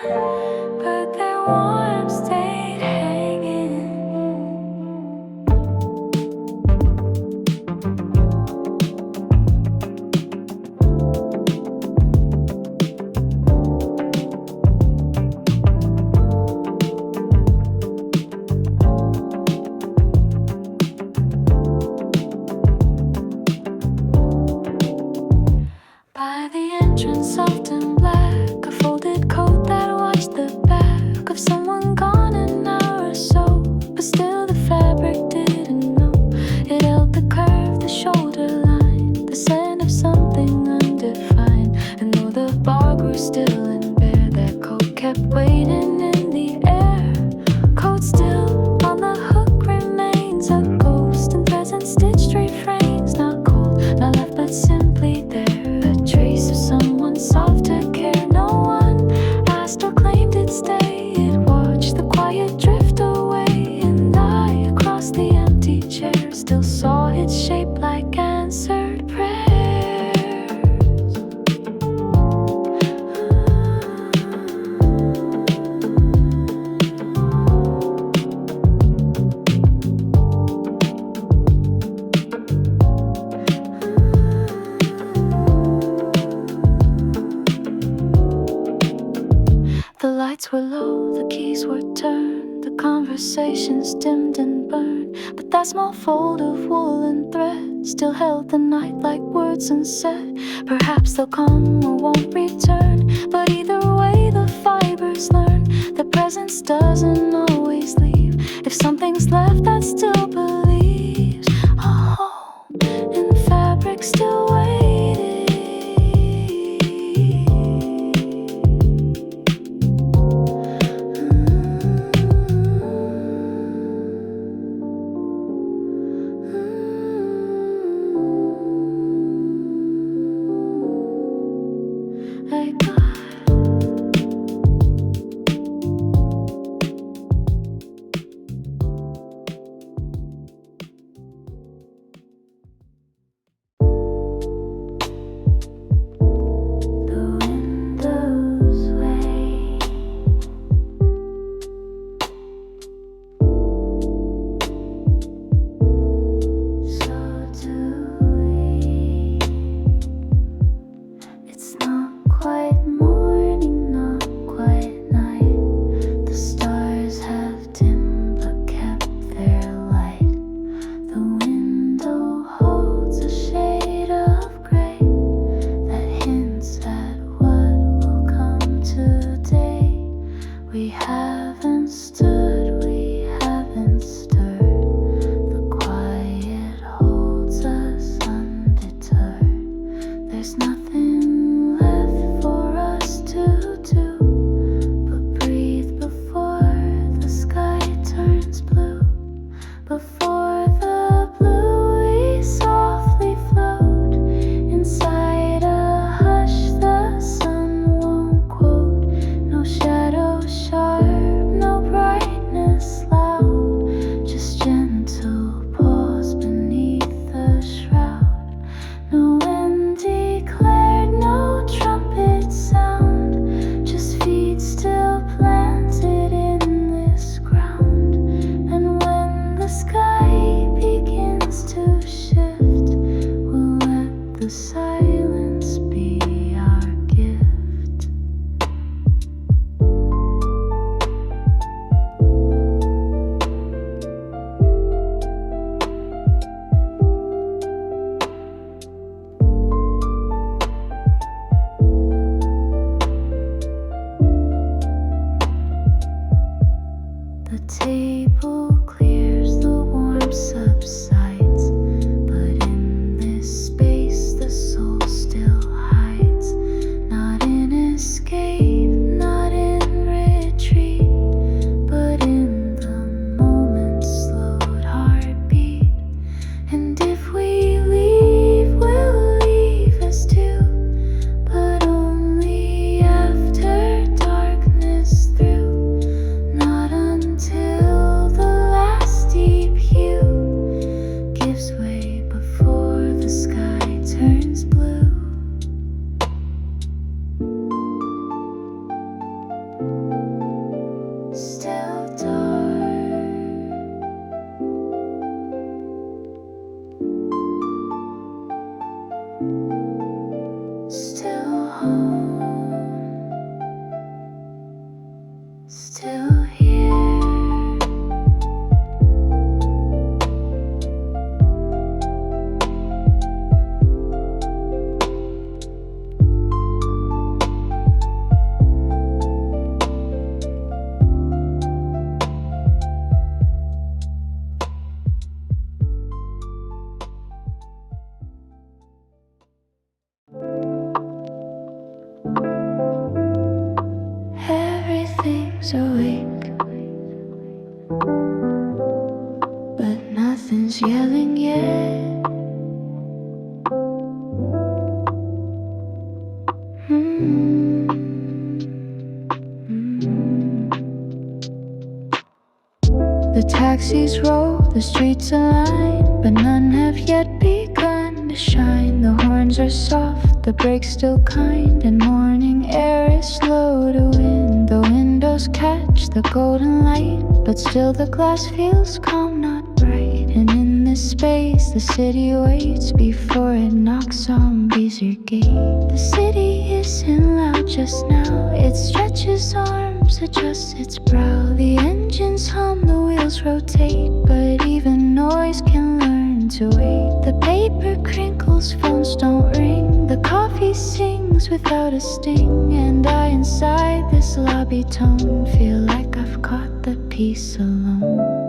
but their warmth stayed hanging. By the entrance, soft and black, a folded coat that watched the back of someone gone an hour or so. But still the fabric didn't know. It held the curve, the shoulder line, the scent of something undefined. And though the bar grew still and bare, that coat kept waiting in the air. Coat still on the hook remains a ghost, and present stitched refrains, not cold, not left but simply there. A trace of someone soft to care. No one asked or claimed it stay. It watched the quiet drift away, and I, across the empty chair, still saw its shape like answered prayers. The lights were low, the keys were turned, the conversations dimmed and burned. But that small fold of woolen thread still held the night like words unsaid. Perhaps they'll come or won't return, but either way the fibers learn that presence doesn't always leave. If something's left that still believes, a home in fabric still waiting. I got the windows way. So do we. It's not quite morning, not quite night. The stars have dimmed but kept their light. The window holds a shade of gray that hints at what will come today. We haven't stood, we haven't stirred. The quiet holds us undeterred. There's nothing left for us to do but breathe before the sky turns blue. Before the blue we softly float inside a hush the sun won't quote. No shadow sharp, no brightness loud, just gentle pause beneath the shroud. No wind declared, no trumpet sound, just feet still planted in this ground. And when the sky begins to shift, we'll let the silence be our gift. The table clears, the warmth subsides, but in this space the soul still hides. Not in escape, not in retreat, but in the moment's slowed heartbeat. And if we leave, we'll leave as two, but only after darkness through. Not until the last deep hue yelling, yeah. The taxis roll, the streets align, but none have yet begun to shine. The horns are soft, the brakes still kind, and morning air is slow to win. The windows catch the golden light, but still the glass feels calm, not bright. And in this space, the city waits before it knocks on Beezer Gate. The city isn't loud just now, it stretches arms, adjusts its brow. The engines hum, the wheels rotate, but even noise can learn to wait. The paper crinkles, phones don't ring, the coffee sings without a sting, and I inside this lobby tone feel like I've caught the peace alone.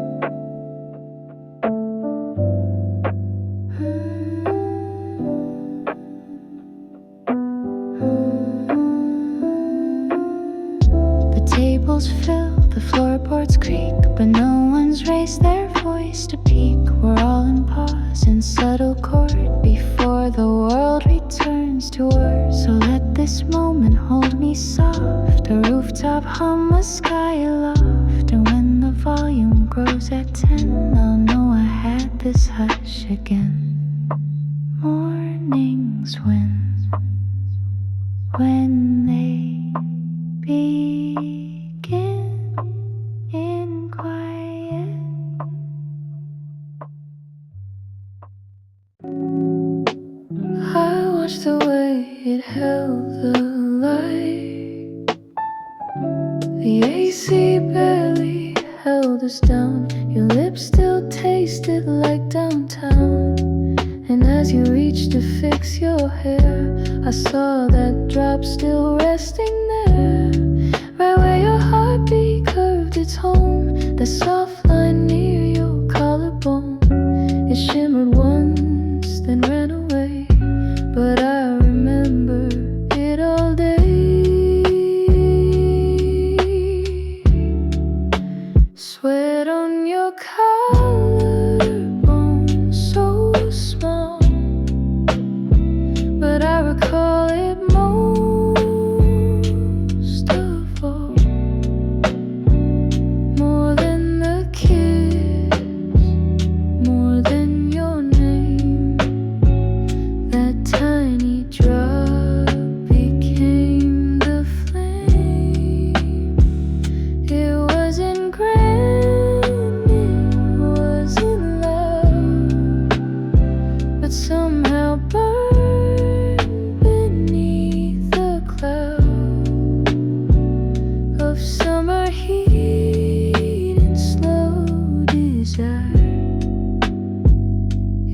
Tables fill, the floorboards creak, but no one's raised their voice to peak. We're all in pause, in subtle chord, before the world returns to war. So let this moment hold me soft, a rooftop hum, a sky aloft. And when the volume grows at 10, I'll know I had this hush again. Mornings when they begin in quiet. I watched the way it held the light. The AC barely held us down. Your lips still tasted like downtown. And as you reached to fix your hair, I saw that drop still resting there, right where your heartbeat curved its home. That soft line near your collarbone. It shimmered once, then ran away, but I remember it all day. Sweat on your collarbone, so small, but I recall it most of all. More than the kiss, more than your name. That tiny drop became the flame. It wasn't grand, it wasn't loud, but somehow burned beneath the cloud of summer heat and slow desire.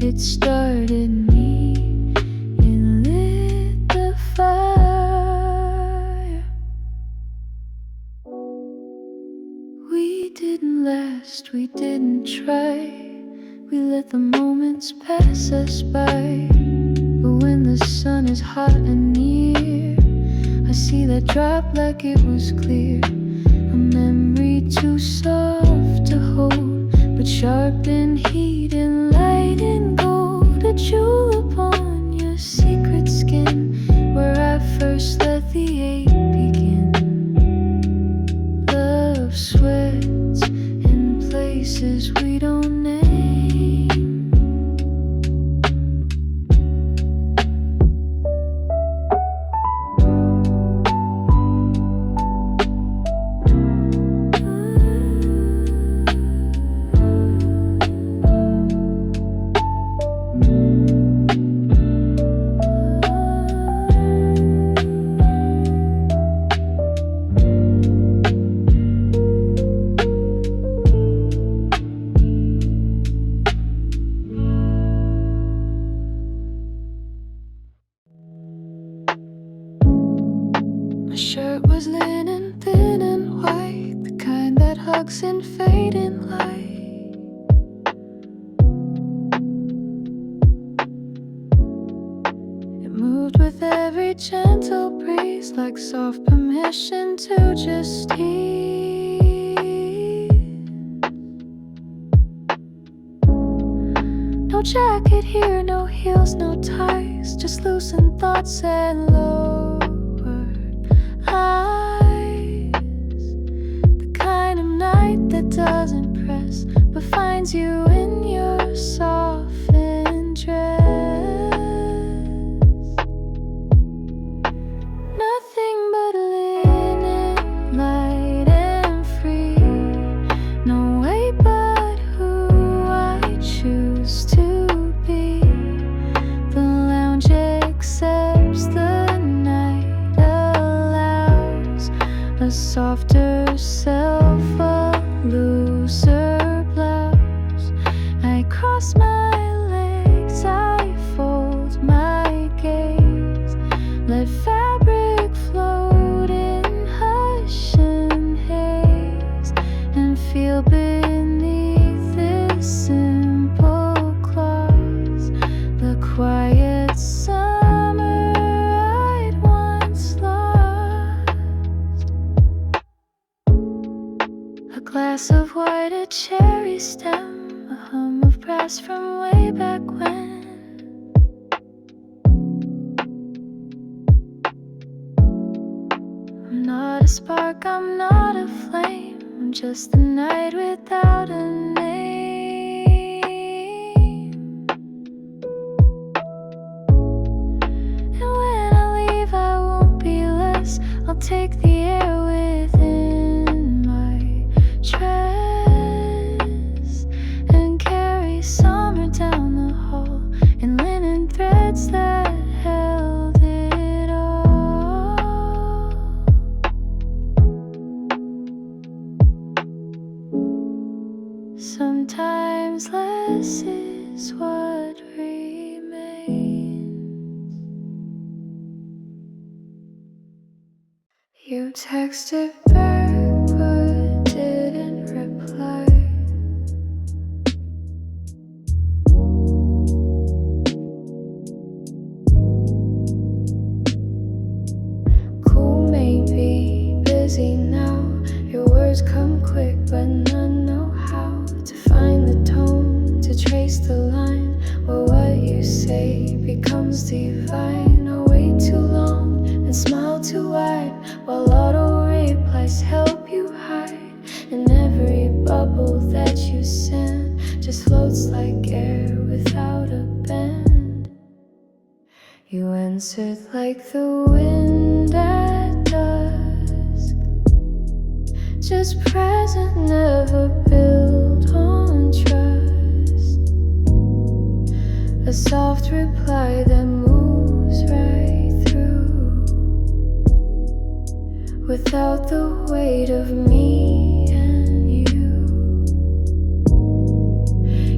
It started me, it lit the fire. We didn't last, we didn't try. We let the moments pass us by. But when the sun is hot and near, I see that drop like it was clear. A memory too soft to hold, but sharp in heat and light and gold. A jewel upon your secret skin, where I first let the ache begin. Love sweats in places we don't name. My shirt was linen, thin and white, the kind that hugs in fading light. It moved with every gentle breeze, like soft permission to just ease. No jacket here, no heels, no ties, just loosened thoughts and lowered eyes. The kind of night that doesn't press, but finds you in your softened dress. Nothing but linen, light and free. No way but who I choose to be. The lounge accepts the night, allows a softer self, a looser blouse. I cross my legs, I fold my gaze, let fabric float in hush and haze, and feel beneath this simple clause the quiet summer I'd once lost. A glass of white, a cherry stem, a hum of brass from way back when. I'm not a spark, I'm not a flame, I'm just a night without a name. And when I leave, I won't be less, I'll take the air within my dress and carry summer down the hall in linen threads that held it all. Sometimes less is what remains. You texted back but didn't reply. Cool, maybe busy now. Your words come quick, but none know how to find the tone, to trace the line where what you say becomes divine. Or wait too long and smile too wide while auto replies help you hide. And every bubble that you send just floats like air without a bend. You answered like the wind at dusk, just present, never built on trust. A soft reply that moves right through, without the weight of me and you.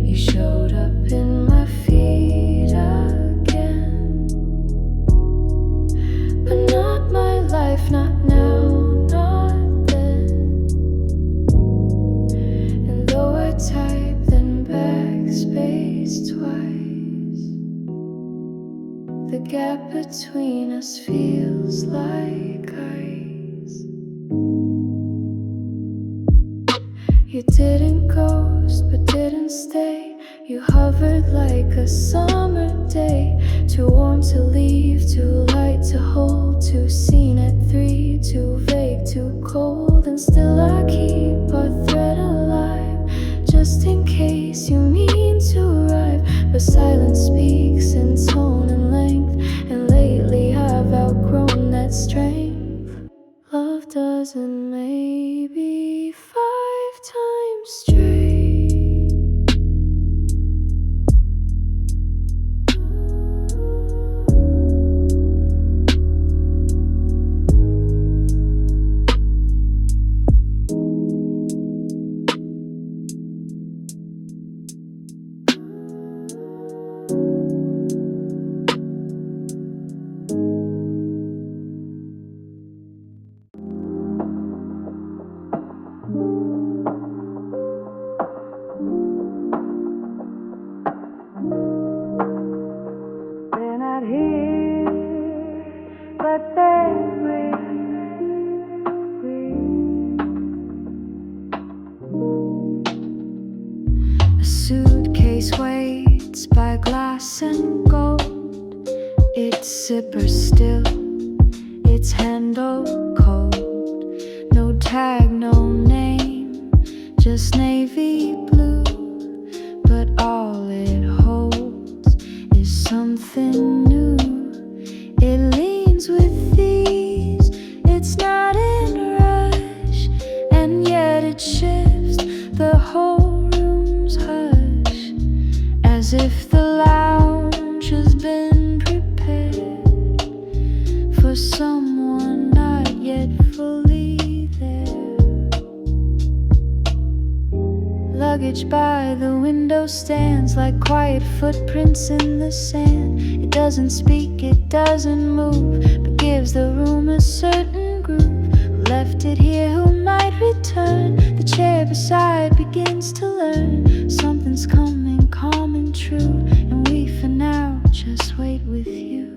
You showed up in my feet again, but not my life, not now, not then. And though I type then backspace twice, the gap between us feels like ice. You didn't ghost but didn't stay. You hovered like a summer day, too warm to leave, too light to hold, too seen at 3, too vague, too cold. And still I keep our thread alive, just in case you mean to arrive. But silence speaks in tone and length, and lately I've outgrown that strength. Love doesn't maybe 5 times straight. glass and gold. Its zipper still, its handle cold. No tag, no name, just navy blue. But all it holds is something new. It leans with ease, it's not in a rush, and yet it shifts the whole room's hush, as if the lounge has been prepared for someone not yet fully there. Luggage by the window stands like quiet footprints in the sand. It doesn't speak, it doesn't move, but gives the room a certain groove. Who left it here, who might return? The chair beside begins to learn something's coming, calm and true, and we for now just wait with you.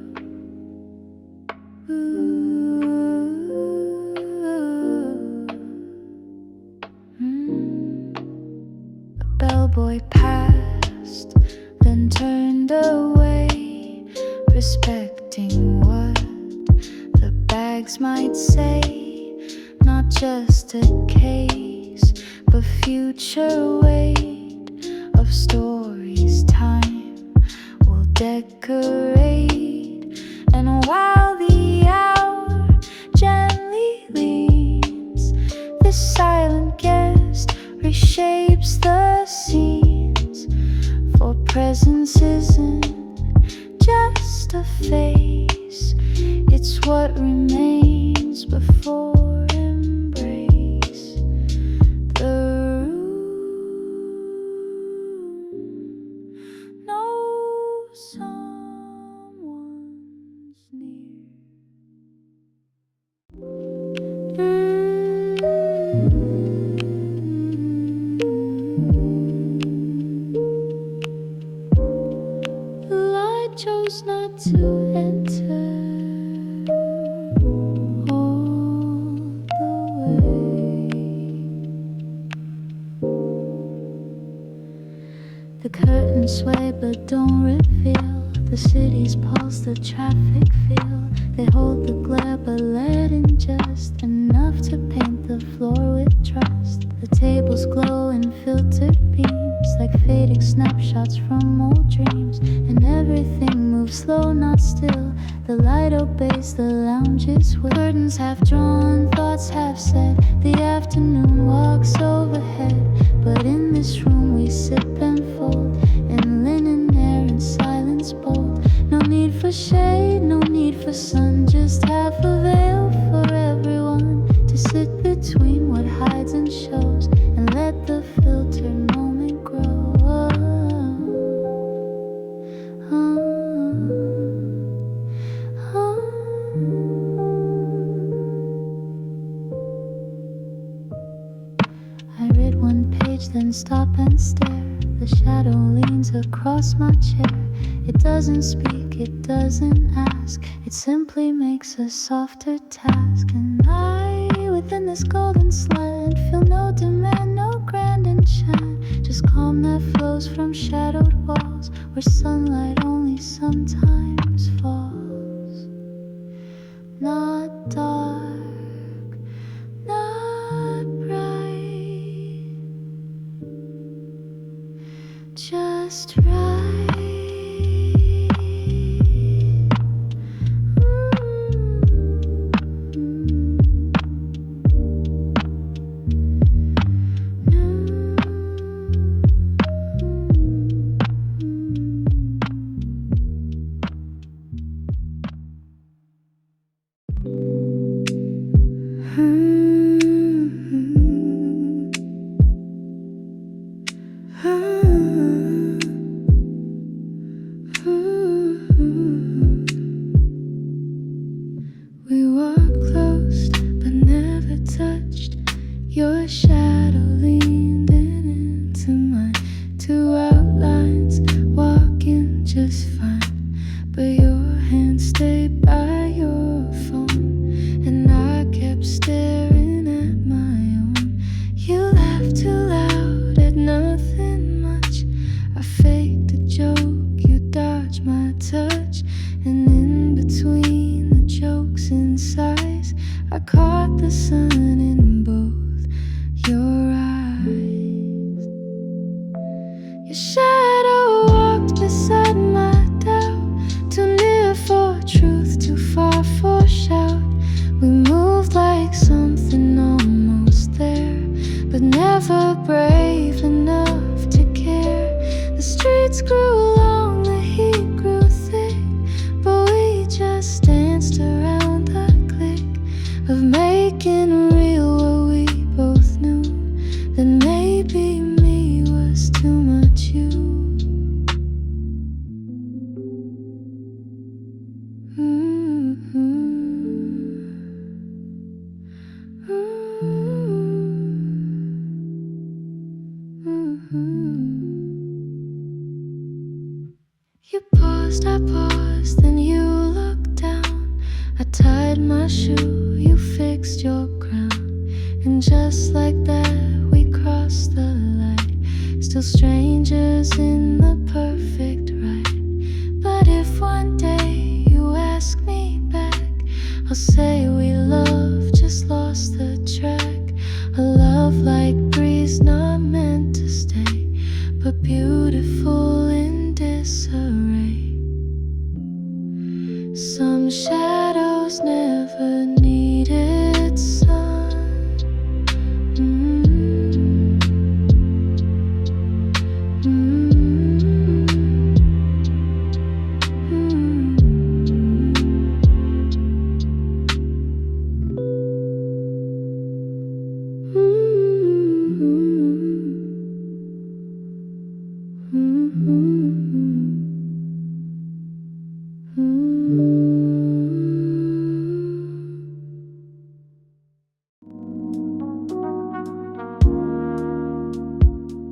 A bellboy passed, then turned away, respecting what the bags might say. Not just a case, but future weight of stories time will decorate. And while the hour gently leans, the silent guest reshapes the scenes. For presence isn't just a face, it's what remains before embrace. The room knows someone's near. The light chose not to enter all the way. The curtains sway but don't reveal the city's pulse, the traffic feel. They hold the glare but let in just enough to paint the floor with trust. The tables glow in filtered beams like fading snapshots from old dreams. And everything moves slow, not still. The light obeys the lounge's will. Curtains half drawn, thoughts half said. The afternoon walks overhead, but in this room we sip and fold in linen air and silence bold. No need for shade, no need for sun, just half a veil for everyone to sit between what hides and shows, and let the filtered moment grow. I read one page, then stop and stare. The shadow leans across my chair. It doesn't speak, it doesn't ask, it simply makes a softer task. And I, within this golden slant, feel no demand, no grand enchant, just calm that flows from shadowed walls, where sunlight only sometimes falls. Not dark, not bright, just right. We were close, but never touched. Your shadow leaned in into mine. Two outlines walking just fine, but your hand stayed by your phone, and I kept staring Weeds grew long, the heat grew thick, but we just danced around the click of making real what we both knew, that maybe me was too much you. You paused, I paused, then you looked down. I tied my shoe, you fixed your crown, and just like that we crossed the line, still strangers in the perfect right. But if one day you ask me back, I'll say we love just lost the track. A love like breeze, not meant to stay, but beautiful in disarray. Some shadows never needed sun.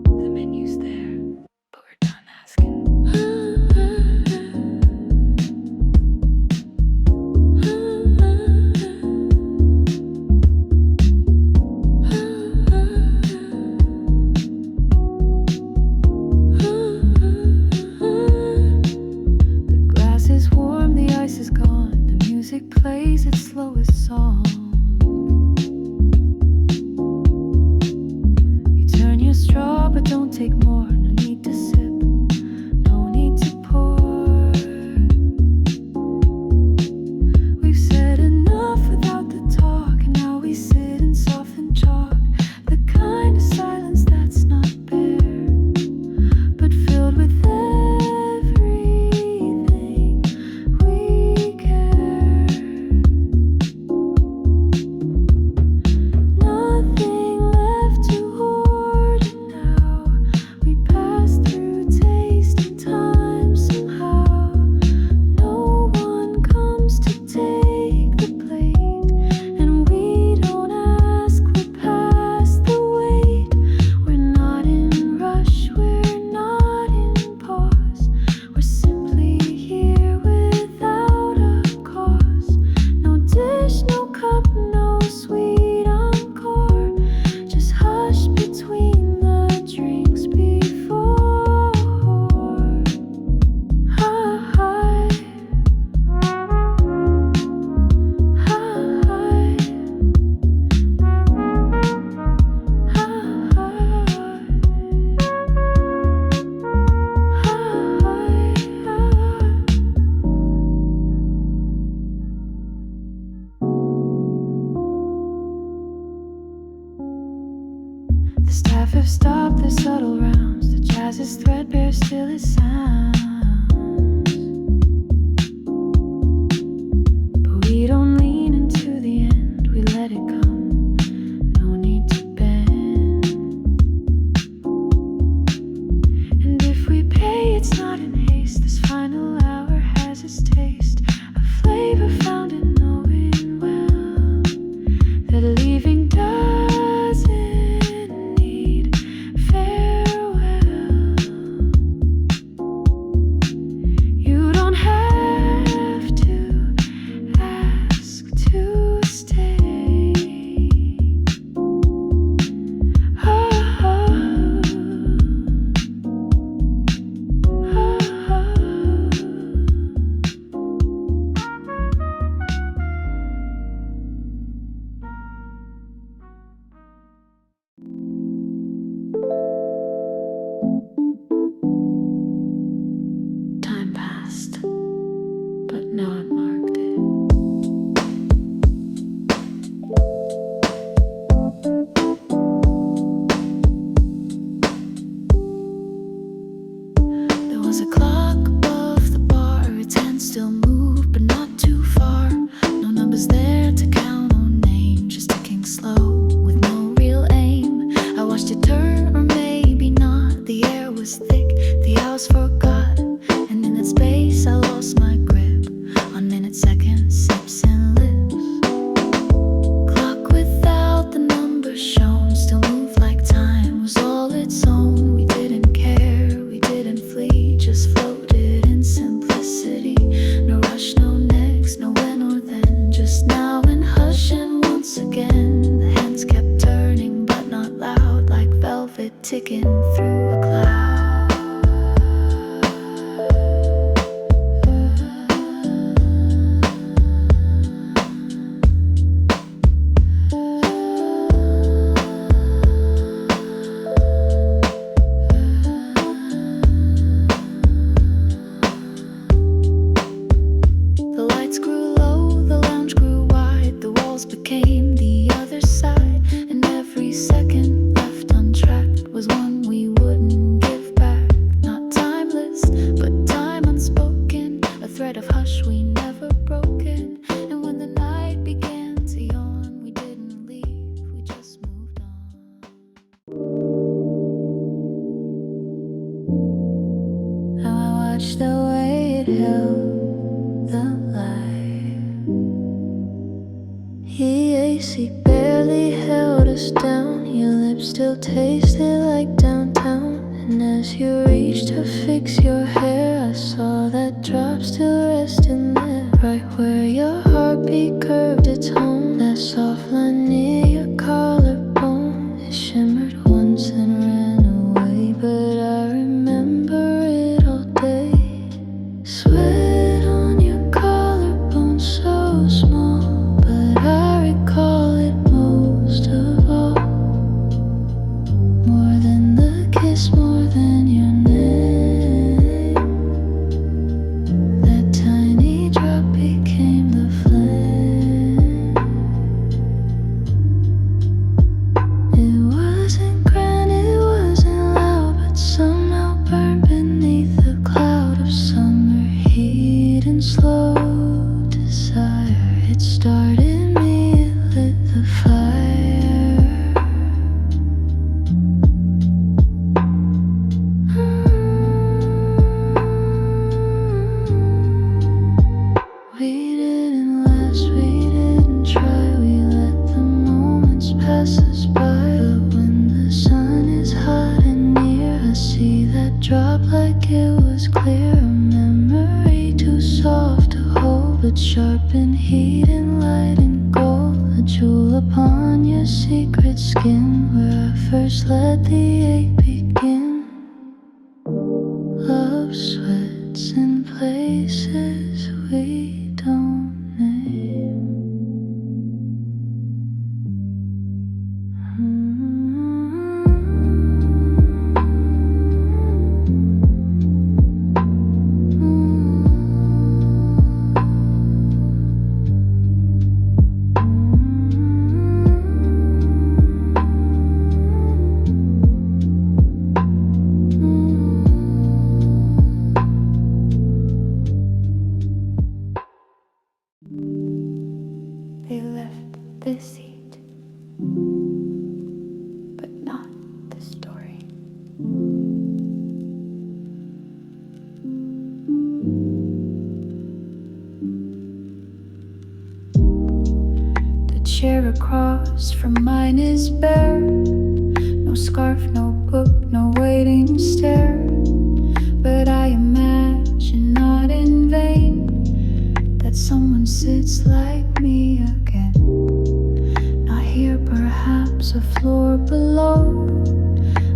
The menu's there, but we're done asking. The glass is warm, the ice is gone, the music plays its slowest song. You turn your straw, but don't take more. No need to sip, no need to pour. We've said enough without the talk, and now we sit and soften chalk. The kind of silence that's not bare, but filled with everything we care. Nothing left to hoard, and now we pass through tasting time somehow. No one comes to take the plate, and we don't ask, we're past the wait. We're not in rush, we're not in pause, we're simply here without a cause. No dish, no cup, no sweet encore, just hush between the drinks before. Hi, hi, The staff have stopped their subtle rounds. The jazz is threadbare, still it sounds. But we don't lean into the end, we let it come. No need to bend. And if we pay, it's not in haste. This final hour has its taste, a flavor found in knowing well that leaving doesn't need farewell. ticking through a cloud. The lights grew low, the lounge grew wide, the walls became the other side, and every second left untracked was one we wouldn't give back. Not timeless, but time unspoken, a thread of hush we never broken. And when the night began to yawn, we didn't leave, we just moved on. Now I watch the way it held the light. He barely held us down. Your lips still tasted like downtown. And as you reached to fix your hair, I saw that drop still resting there, right where your heartbeat curved its home. That soft line near your collarbone, it shimmered once and ran away, but I remember it all day. Sweat on your collarbone, so small, but I recall it most of all. More than the kiss, more than your name. That tiny drop became the flame. It wasn't grand, it wasn't loud, but somehow burned beneath the cloud of summer heat and slow desire. It started me, it lit the fire. We didn't last, we didn't try, we let the moments pass us by. But when the sun is hot and near, I see that drop like it was clear. A memory too soft to hold, but sharp in heat and light and gold. A jewel upon your secret skin, where I first let the ache begin. Love sweats in places we don't name. They left the seat, but not the story. The chair across from mine is bare. No scarf, no book, no waiting stare. But I imagine not in vain that someone sits like me again. Not here, perhaps a floor below.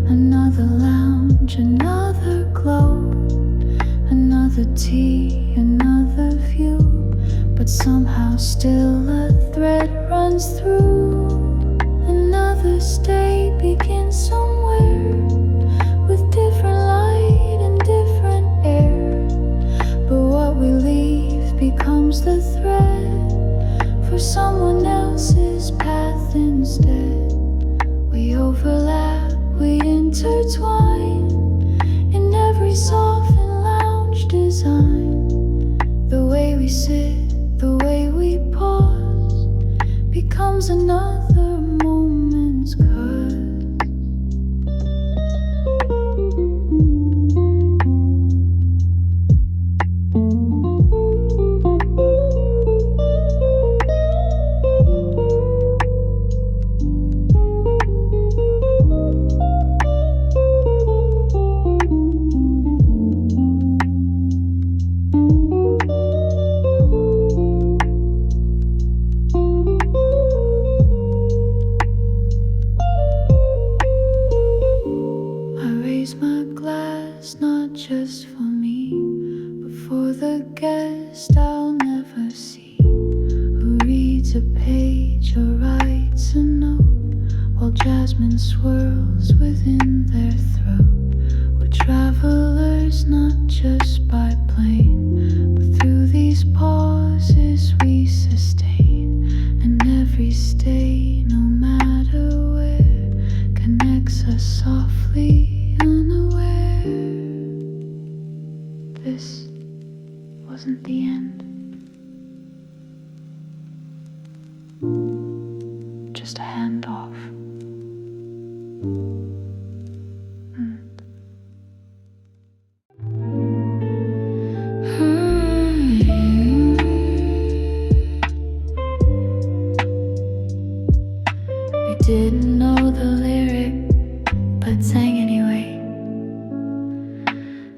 Another lounge, another glow. Another tea, another view. But somehow still a thread runs through. Another stay begins somewhere, with different light and different air. But what we leave becomes the thread for someone else's path instead. We overlap, we intertwine in every soft and lounge design. The way we sit, the way we pause, becomes another moment's cut. jasmine swirls within their throat. We're travelers not just by plane, but through these pauses we sustain. And every stay, no matter where, connects us softly unaware. This wasn't the end. Just a handoff. We didn't know the lyric, but sang anyway.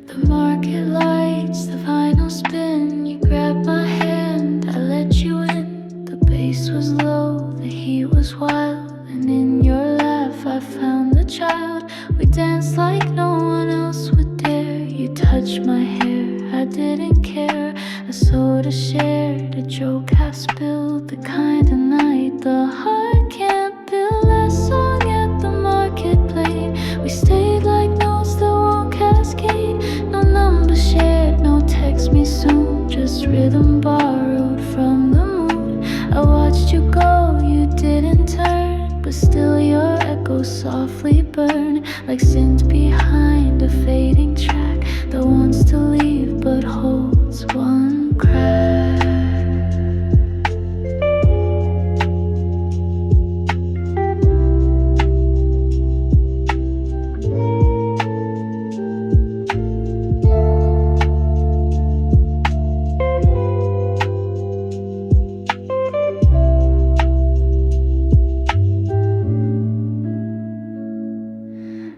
The market lights, the vinyl spin. You grabbed my hand, I let you in. The bass was low, the heat was wild, and in your laugh I found the child. We danced like no one else would dare. You touched my hair, I didn't care. A soda shared, a joke half spilled. The kind of night the heart can't build. Last song at the market played. We stayed like notes that won't cascade. No number shared, no text me soon. Just rhythm borrowed from the moon. I watched you go, you didn't turn, but still your echo softly burned. Like synth behind a fading track that wants to leave but holds one crack.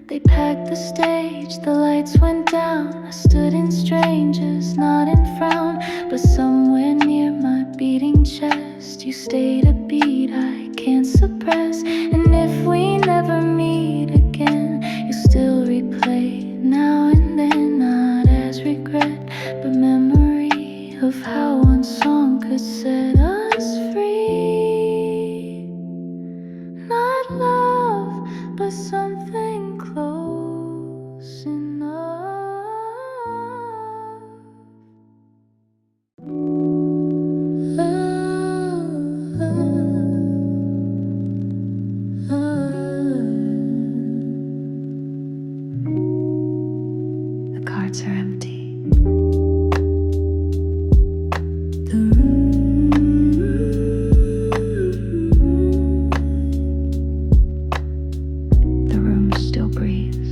They packed the stage, the lights went down. I stood in strangers, not in frown, but somewhere near my beating chest you stayed a beat I can't suppress. And if we never meet again, you still replay now and then. Not as regret, but memory of how one song could set us free. Not love, but something close enough. The cards are empty. The room still breathes.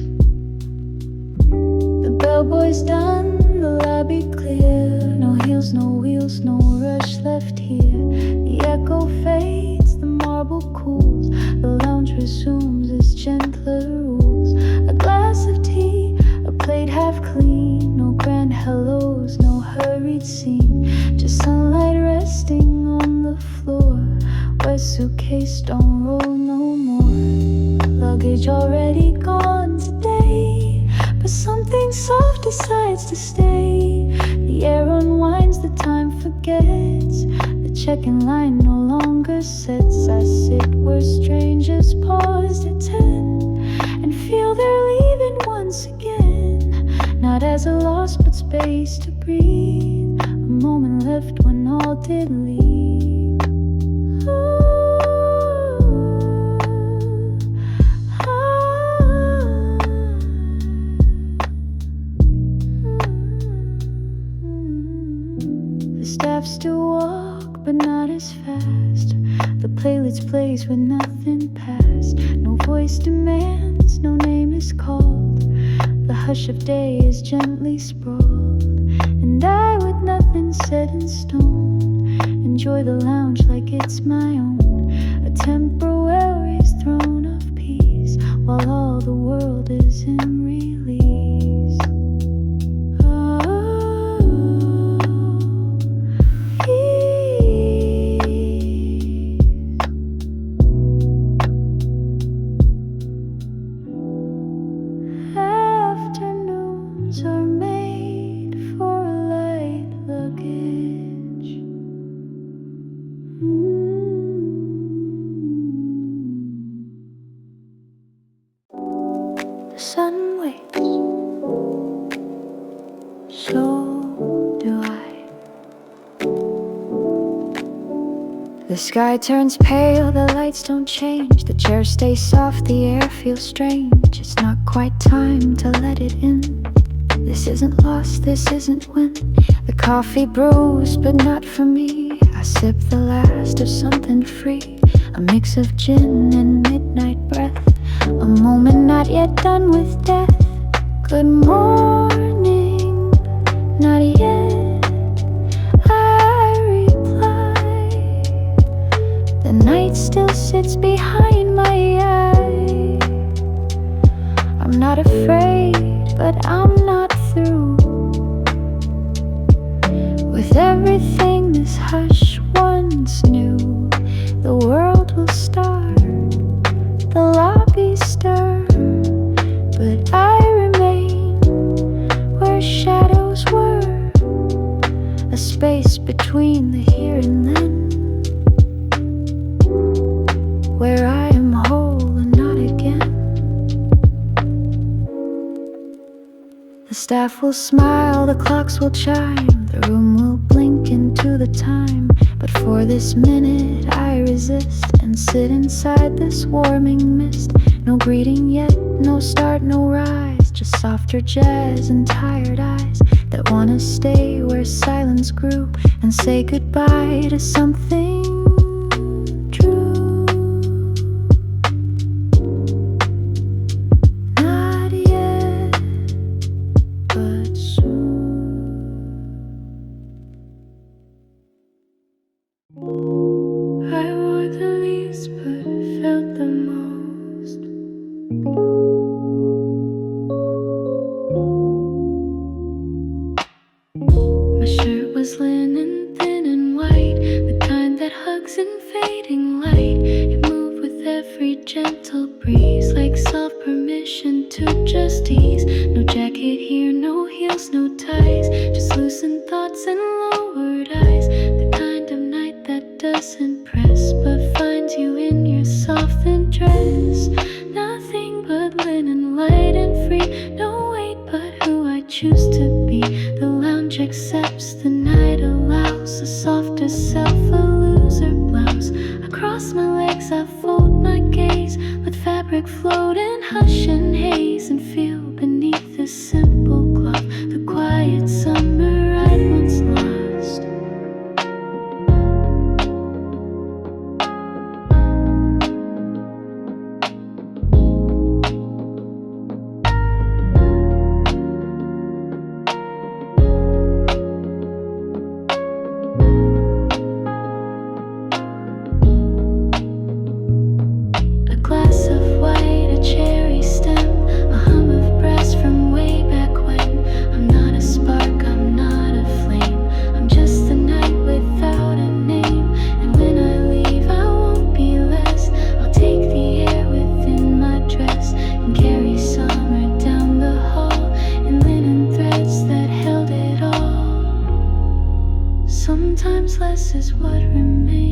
The bellboy's done, the lobby clear. No heels, no wheels, no rush left here. The echo fades, the marble cools. The lounge resumes its gentler rules. A glass of tea, a plate half clean. No grand hellos, no hurried scene. Just sunlight resting on the floor. Wet suitcase, don't roll no more. Luggage already gone today, but something soft decides to stay. The air unwinds, the time forgets. The check-in line no longer sets. I sit where strangers paused at 10 and feel they're leaving once again. Not as a loss, but space to breathe. A moment left when all did leave. The staff still walk, but not as fast. The playlist plays with nothing past. No voice demands, no name is called. The hush of day is gently sprawled, and I, with nothing set in stone, enjoy the lounge like it's my own. A temporary throne of peace, while all the world is in release. Afternoons are made for light luggage. The sun wakes, so do I. The sky turns pale, the lights don't change. The chairs stay soft, the air feels strange. It's not quite time to let it in. This isn't lost, this isn't win. The coffee brews, but not for me. I sip the last of something free, a mix of gin and midnight breath, a moment not yet done with death. Good morning, not yet, I reply. The night still sits behind my eye. I'm not afraid, but I'm not through with everything this hush once knew. The world will start, the lobby stir, but I remain where shadows were, a space between the here and then, where I am whole and not again. The staff will smile, the clocks will chime, the room will blink into the time. But for this minute I resist and sit inside this warming mist. No greeting yet, no start, no rise, just softer jazz and tired eyes that wanna stay where silence grew and say goodbye to something true. Not yet, but soon. I wore the least but felt the most. My shirt was linen, thin and white, the kind that hugs in fading light. It moved with every gentle breeze, like soft permission to just ease. No jacket here, no heels, no ties, just loosened thoughts and lowered eyes. The kind of night that doesn't press but finds you in your softened dress. Nothing but linen, light and free, no weight but who I choose to be. The lounge accepts, the night allows, the softer self, a loser blouse. Across my legs I fold my gaze, let fabric float in hush and haze, and feel beneath this simple cloth the quiet summer I'd once lost. A glass of white, a cherry stem, a hum of brass from way back when. I'm not a spark, I'm not a flame, I'm just the night without a name. And when I leave I won't be less, I'll take the air within my dress and carry summer down the hall in linen threads that held it all. Sometimes less is what remains.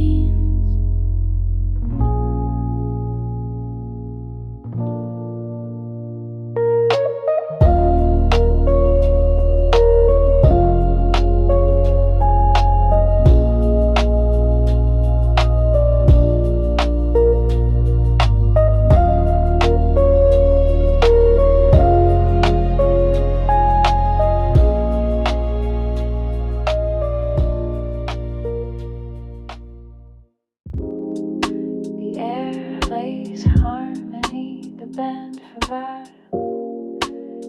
The air plays harmony, the band for vibe.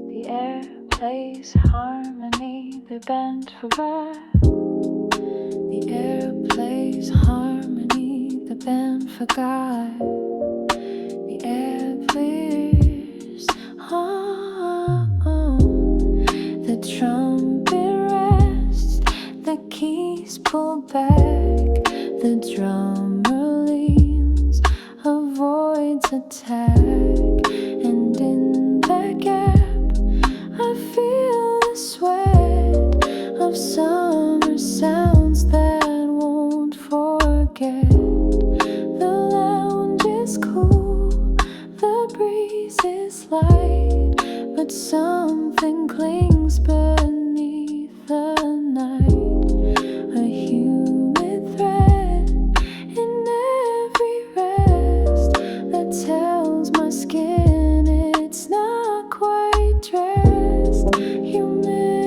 The air plays harmony, the band for vibe. The air plays harmony, the band for God. The air plays the trumpet rests, the keys pull back, the drummer leans, avoids attack, and in that gap I feel the sweat of summer sounds that won't forget. The lounge is cool, the breeze is light, but something clings beneath the night. A humid thread in every rest that tells my skin it's not quite dressed. Humidity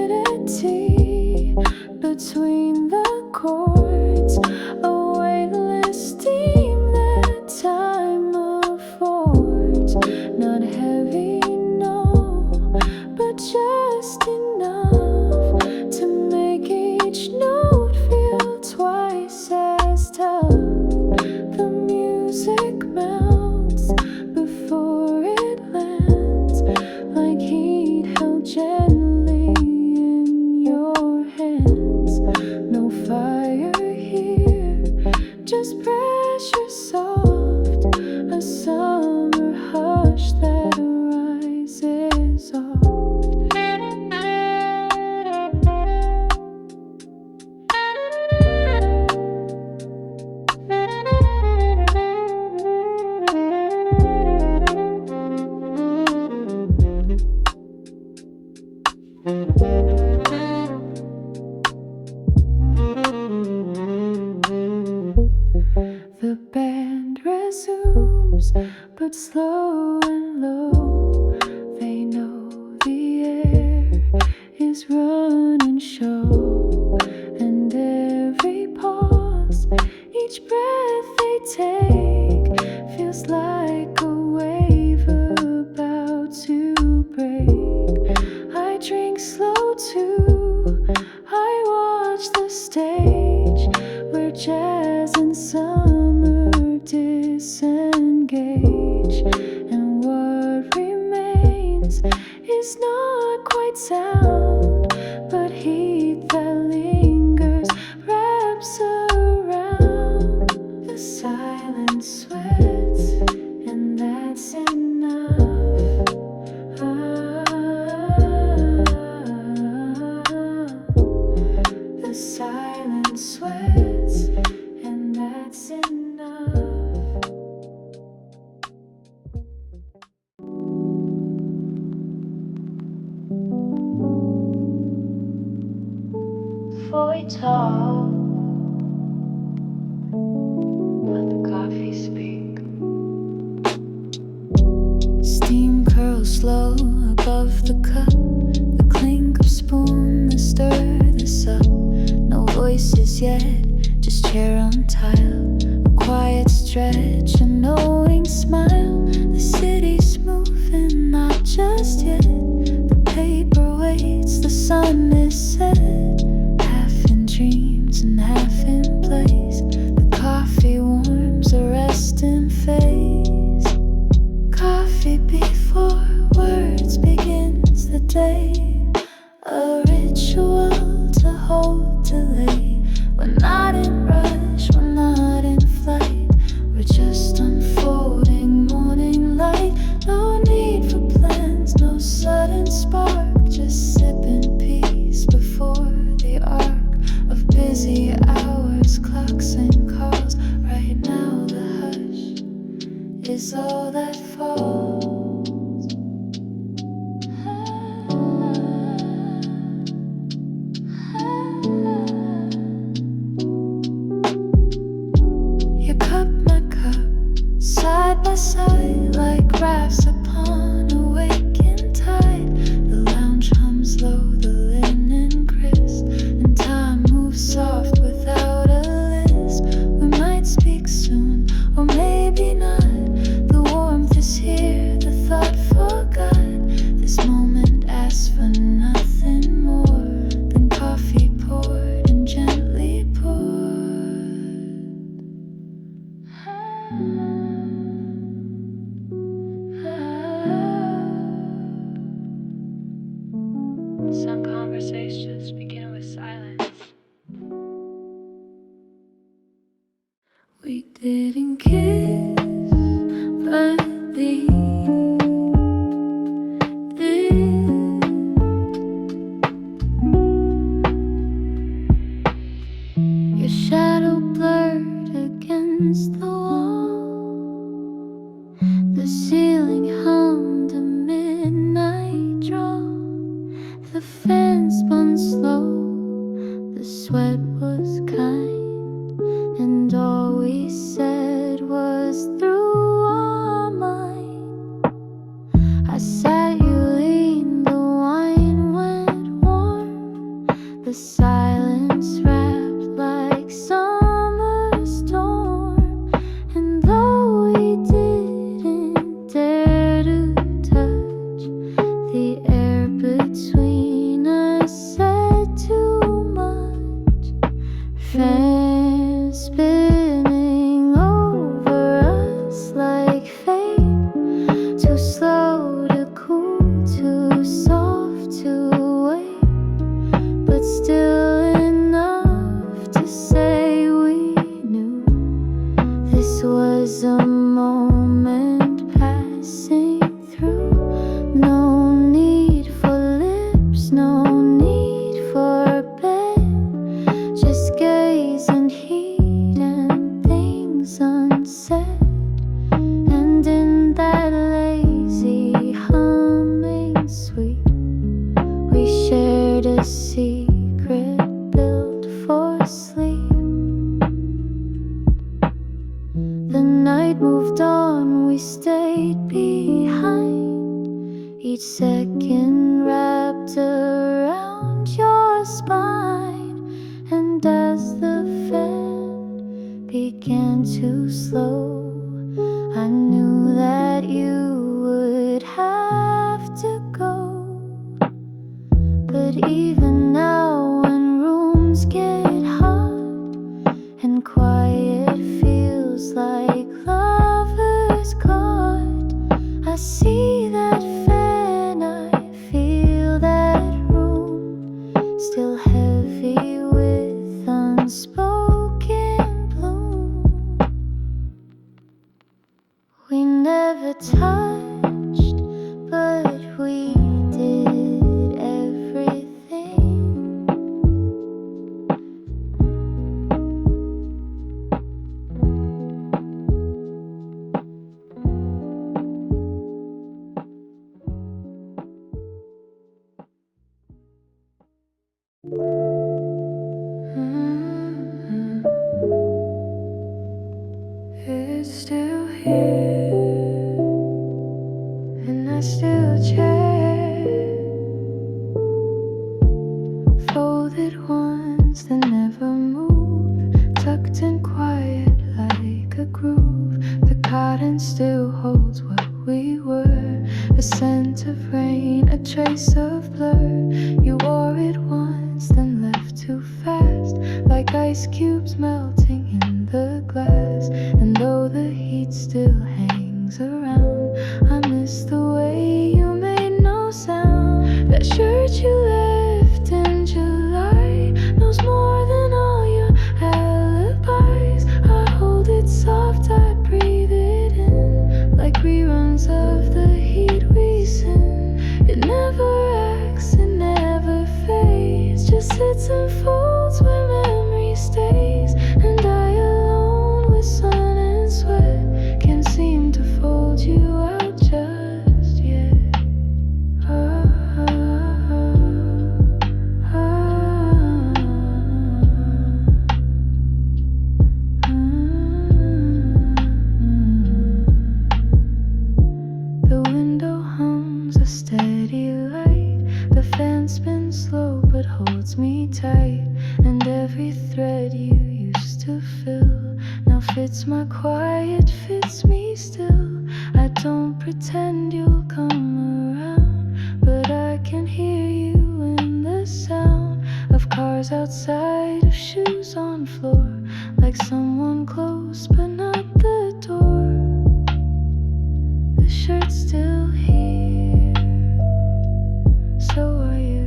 between the chords, a weightless steam that time affords. Not heavy, no, but just enough to make each note feel twice as tough. The music melts before it lands, like heat held gently in your hands. No fire here, just pressure soft, a summer hush that rises off. The band resumes, but slow and low. They know the air is running show, and every pause, each breath they take feels like a wave about to break. I drink slow too, I watch the stage where jazz and summer disengage, and what remains is not quite sound, but heat that lingers wraps around. The silence sweats, and that's enough. The silence sweats, and that's enough. Before we talk, let the coffee speak. Steam curls slow above the cup, the clink of spoon, the stir, the sup. No voices yet, just chair on tile, a quiet stretch, a knowing smile. The city's moving, not just yet. The paper waits, the sun is set, half in dreams and half in place. The coffee warms a resting face. Coffee before words begins the day, a ritual to hold delay. We're not in rush, we're not in flight, we're just unfolding morning light. No need for plans, no sudden spark, just sipping peace before the arc of busy hours, clocks and calls. Right now the hush is all that falls. Your cup, my cup, side by side, like rafts upon a waking tide. The lounge hums low, the linen crisp, and time moves soft without a lisp. We might speak soon, or maybe not. The warmth is here, the thought forgot. This moment asks for nothing more than coffee poured and gently poured. Some conversations begin with silence. We didn't kiss, but these did. Your shadow blurred against the wall. The ceiling hummed a midnight drone. behind, each second wrapped around your spine. And as the fan began to slow, I knew that you would have to go. But even now, when rooms get hot and quiet feels like lovers caught, I see that fan, I feel that room still heavy with unspoken bloom. We never touched, but we did everything. It's still here, and I still check. Folded ones that never move, tucked in quiet like a groove. The cotton still holds what we were, a scent of rain, a trace of blur. You wore it once, then left too fast, like ice cubes melting in the glass. And though the heat still hangs around, I miss the way you made no sound. That shirt you left in July knows more than all your alibis. I hold it soft, I breathe it in, like reruns of the heat we sin. It never acts, it never fades, just sits and folds where memory stays. And I alone with sun and sweat can't seem to fold you out just yet. The window hums a steady light, the fan spins slow but holds me tight. And every thread you used to fill now fits my quiet, fits me still. I don't pretend you'll come around, but I can hear you in the sound of cars outside, of shoes on floor, like someone close but not the door. The shirt's still here, so are you.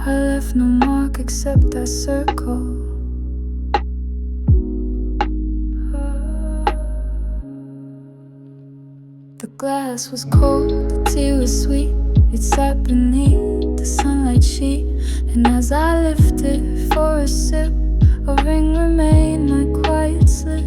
I left no mark except that circle. The glass was cold, the tea was sweet. It sat beneath the sunlight sheet, and as I lifted for a sip, a ring remained like quiet slip.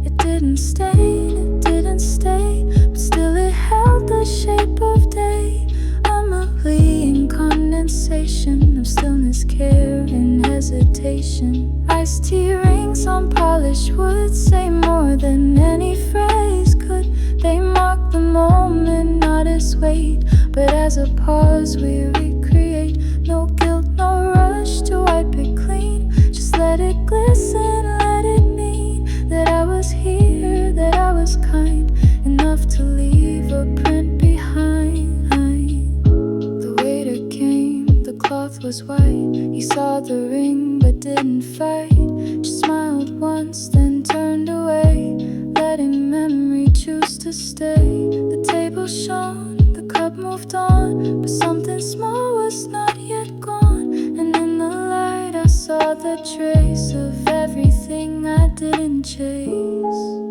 It didn't stain, it didn't stay, but still it held the shape of day. Amelie in condensation of stillness, care and hesitation. Iced tea rings on polished wood say more than any phrase could. They mark the moment, not as weight, but as a pause we recreate. No guilt, no rush to wipe it clean. Just let it glisten, let it mean that I was here, that I was kind enough to leave a print behind. The waiter came, the cloth was white. He saw the ring but didn't fight. Just smiled once, then turned away, letting memory choose to stay. The table shone, the cup moved on, but something small was not yet gone. And in the light I saw the trace of everything I didn't chase.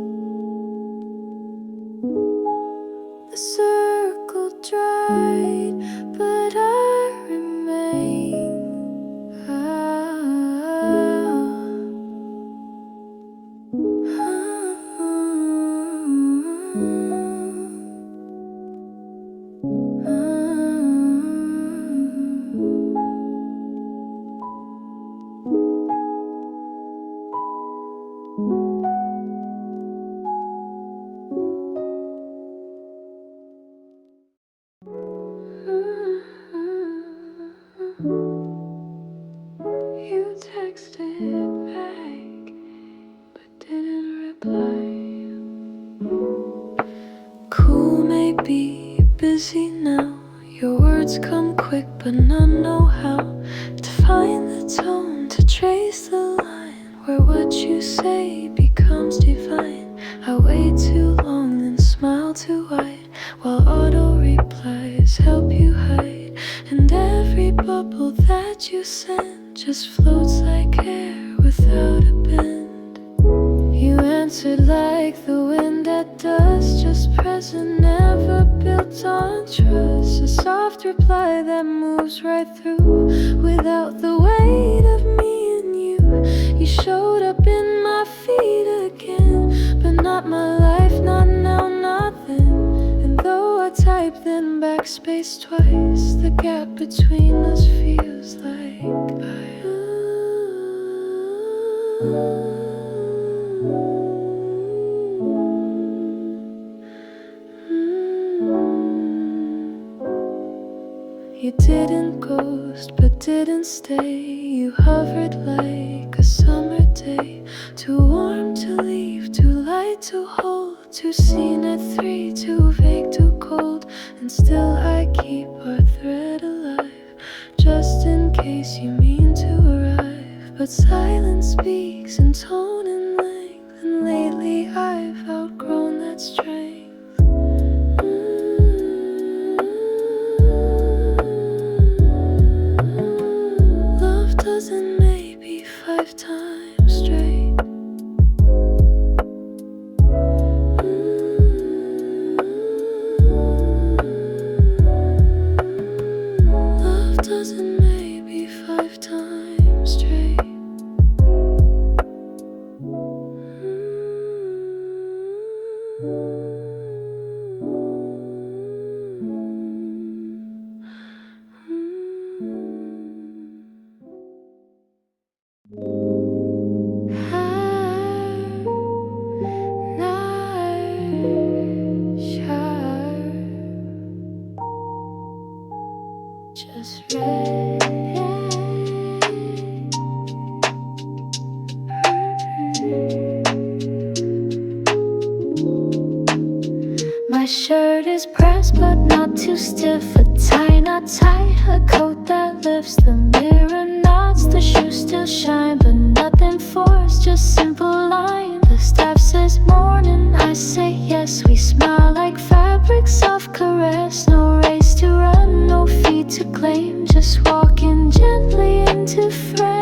easy now. Your words come quick, but none know how to find the tone, to trace the line where what you say becomes divine. I wait too long, then smile too wide, while auto replies help you hide. And every bubble that you send just floats like air without a bend. You answered like the wind at dusk, just present, never built on trust. A soft reply that moves right through without the weight of me and you. You showed up in my feet again, but not my life, not now, not then. And though I type then backspace twice, the gap between us feels like You didn't ghost, but didn't stay. You hovered like a summer day, too warm to leave, too light to hold, too seen at 3, too vague, too cold. And still I keep our thread alive, just in case you mean to arrive. But silence speaks in tone and length, and lately I've outgrown that strength. Doesn't maybe 5 times straight. Love doesn't maybe 5 times straight. Just My shirt is pressed but not too stiff, a tie not tight, a coat that lifts the mirror knots, the shoes still shine but nothing forced, just simple line. The staff says morning, I say yes, we smile like fabric, soft caress, no race to run, no feet to claim, just walking gently into frame.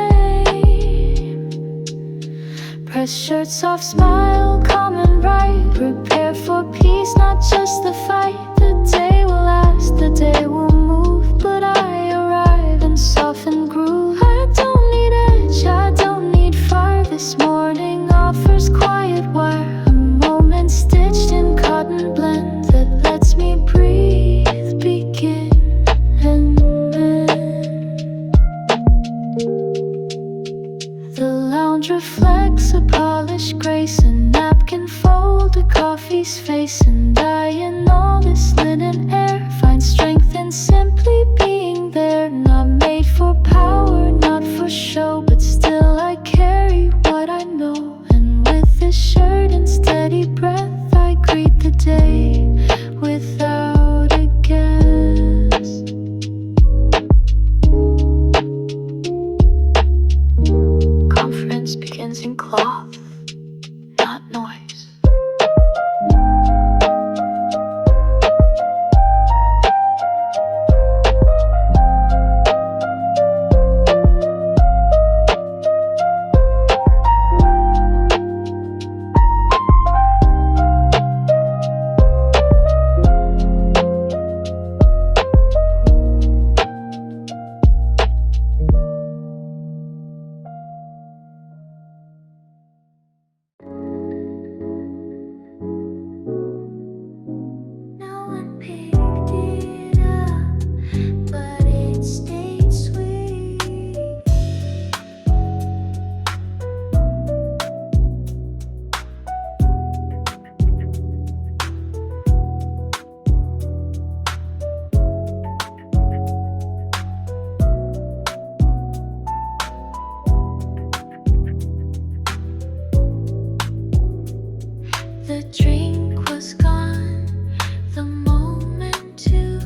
Press shirt, soft smile, calm and bright, prepare for peace, not just the fight. The day will last, the day will move, but I arrive and soften groove. I don't need edge, I don't need fire. This morning offers quiet wire, a moment stitched in cotton blend that lets me breathe, begin and end. The lounge reflects a polished grace, a napkin fold, a coffee's face, and I in all this linen air find strength in simply being there. Not made for power, not for show, but still I carry what I know. And with this shirt and steady breath, I greet the day without a guess. Conference begins in cloth, not noise. The drink was gone the moment to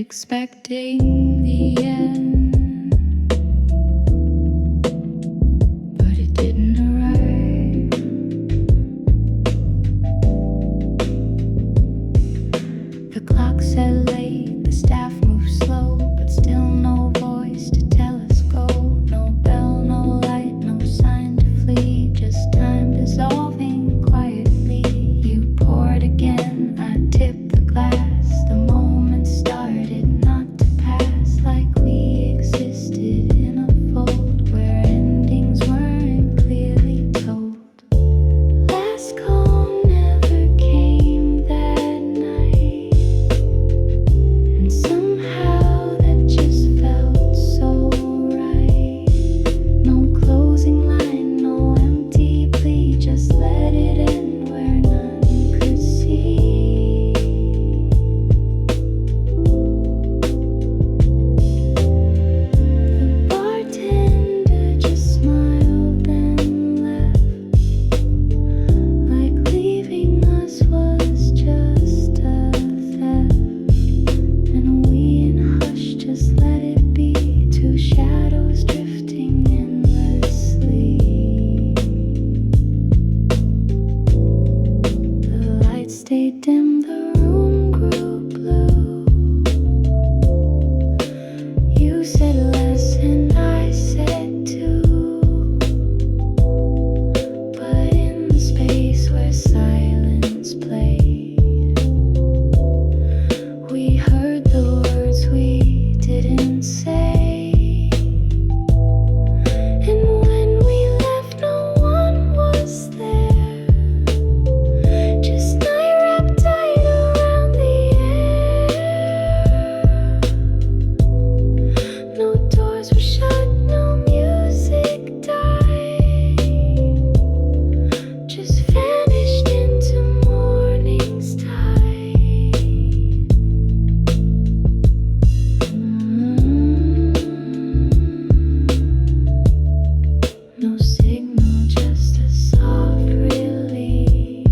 expecting the end, but it didn't arrive. The clock said late, the staff moved slow, but still no voice to tell us go. No bell, no light, no sign to flee, just time dissolving quietly. You poured again, I tipped the glass. The moment started not to pass, like we existed in a fold where endings weren't clearly told. Last call never came that night, and somehow that just felt so right. No closing line, no empty plea, just let it in where none could see. The bartender just smiled and left, like leaving us was just a theft. And we in hush just let it be, two shadows drifting endlessly. The lights stayed dim, the room grew blue. You said less and I said too, but in the space where silence played, we heard the words we didn't say. And when we left, no one was there, just night wrapped tight around the air. No doors were shut, no music died, just vanished into morning's tide. No signal, just a soft relief.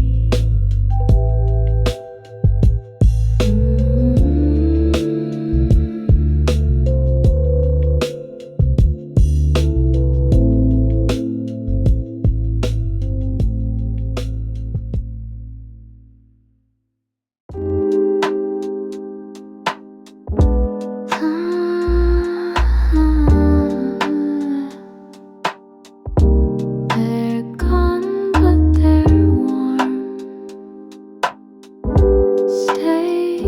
They're gone, but they're warm. Stay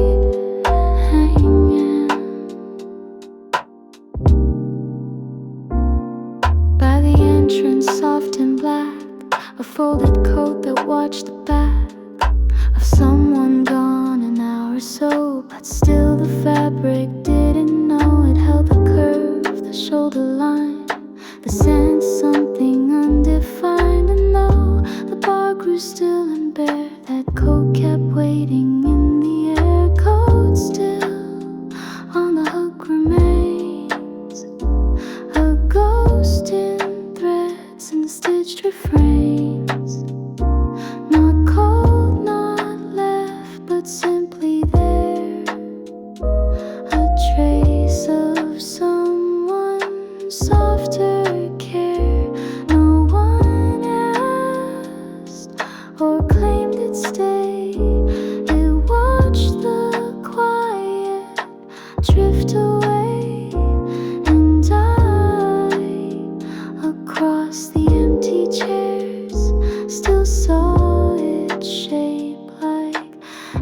hanging by the entrance, soft and black. A folded coat that watched the back of someone gone an hour or so, but still the fabric didn't know it held the curve, the shoulder line, the sense something undefined. And though the bar grew still and bare, that coat kept waiting in the air. Coat still on the hook remains, a ghost in threads and stitched refrains. Not cold, not left, but simply there, a trace of someone softer care. No one asked or claimed it stay. It watched the quiet drift away, and I, across the empty chairs, still saw its shape like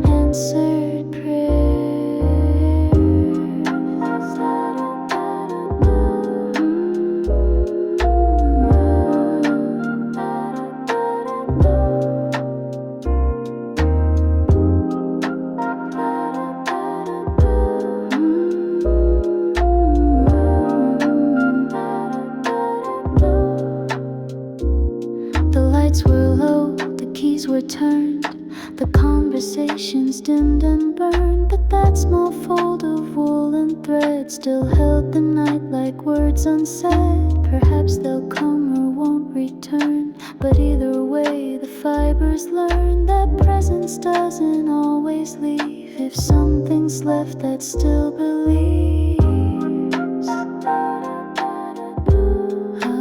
answered The lights were low, the keys were turned, the conversations dimmed and burned, but that small fold of woolen thread still held the night like words unsaid. Perhaps they'll come or won't return, but either way the fibers learn that presence doesn't always leave. if something's left that still believes. A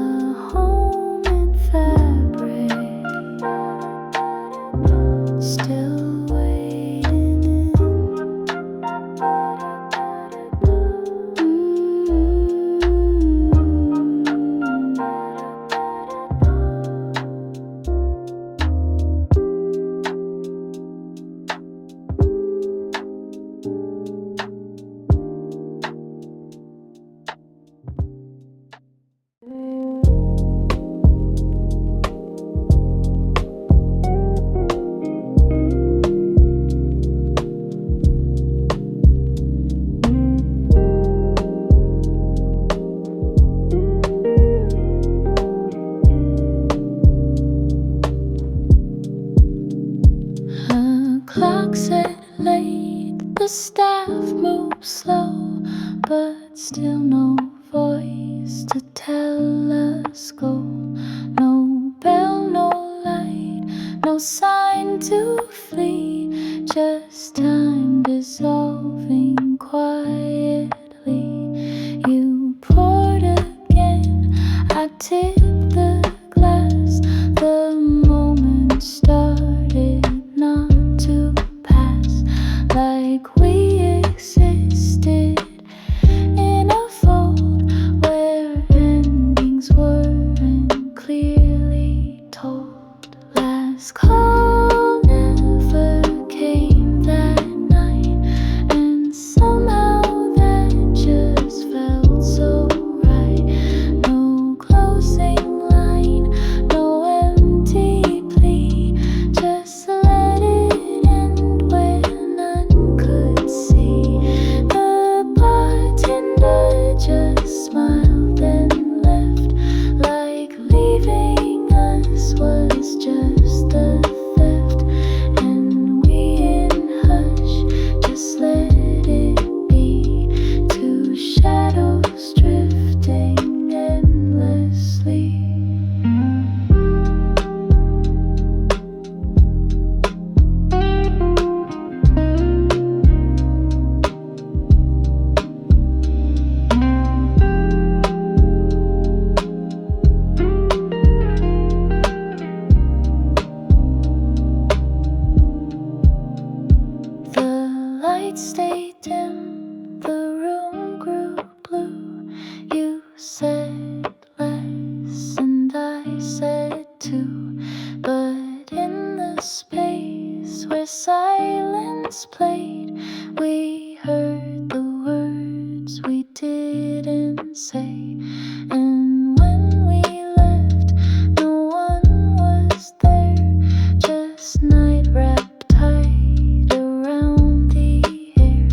home in fabric, still waiting in. Clock's at late, the staff moves slow, but still no voice to tell us go. No bell, no light, no sign to flee, just time dissolving quietly. You poured again, I tipped the glass, the moment started not to pass, like we existed in a fold where endings weren't clearly told. Last call never came that night, and somehow that just felt so right. No closing line, no empty plea, just let it end where none could see. The bartender just smiled and left, like leaving us was just a theft. And we in hush just let it be, two shadows drifting endlessly. The lights stayed dim, the room grew blue. You said less and I said too, but in the space where silence played, we heard the words we didn't say. And when we left, no one was there, just night wrapped tight around the air.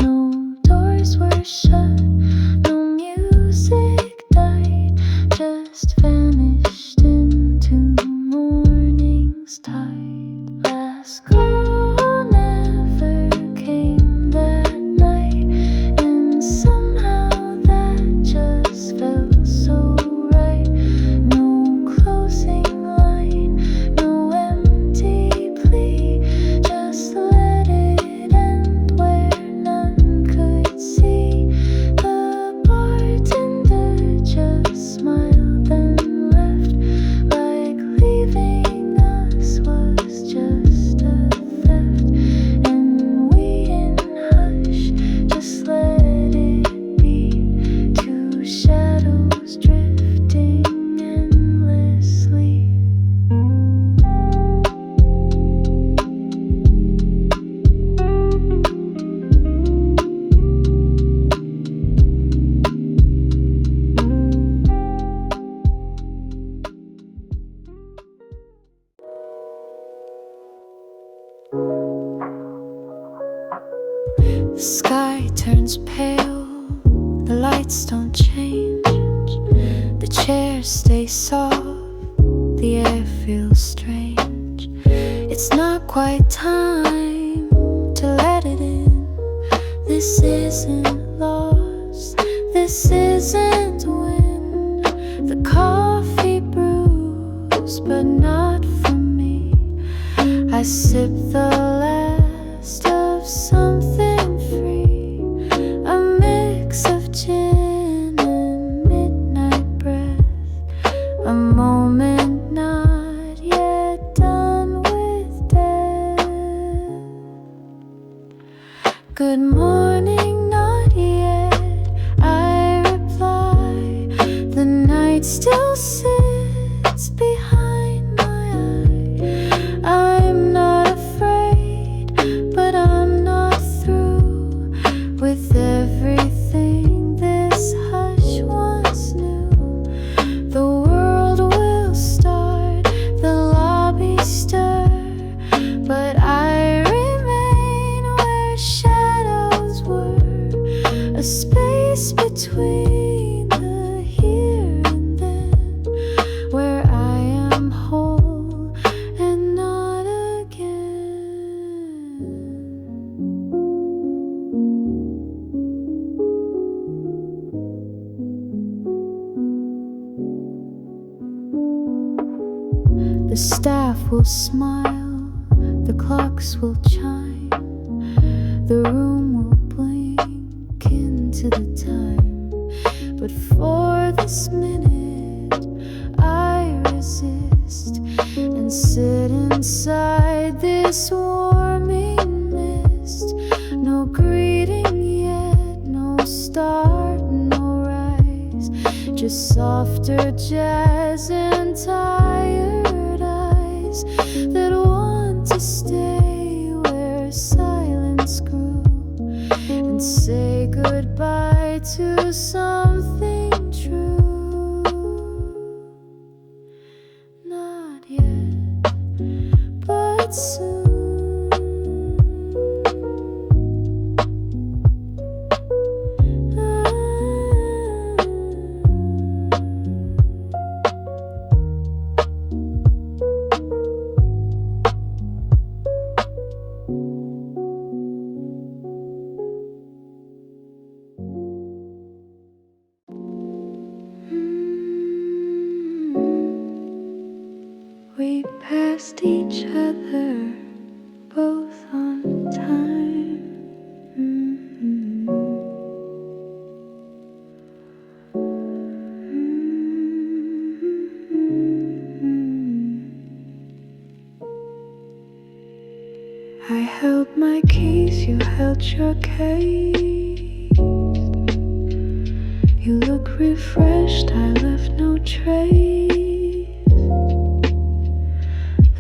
No doors were shut, no music died, just vanished into morning's tide. Last call never came that night, and somehow that just felt so right. No closing line, no empty plea, just let it end where none could see. The bartender just smiled and left, like leaving us was just a theft. And we in hush just let it be, two shadows drifting endlessly. The sky turns pale, the lights don't change, the chairs stay soft, the air feels strange. It's not quite time to let it in. This isn't lost, this isn't win. The coffee brews, but not for me. I sip the last of sun. night still sits behind my eye. I'm not afraid, but I'm not through with everything this hush once knew. The world will start, the lobby stir, but I remain where shadows were, a space between the here and then, where I am whole and not again. The staff will smile, the clocks will chime, the room will blink into the time. But for this minute I resist and sit inside this warming mist. No greeting yet, no start, no rise, just softer jazz and tired eyes that want to stay where silence grew and say goodbye to something true. Not yet, but soon. We passed each other both on time. I held my keys, you held your case. You look refreshed, I left no trace.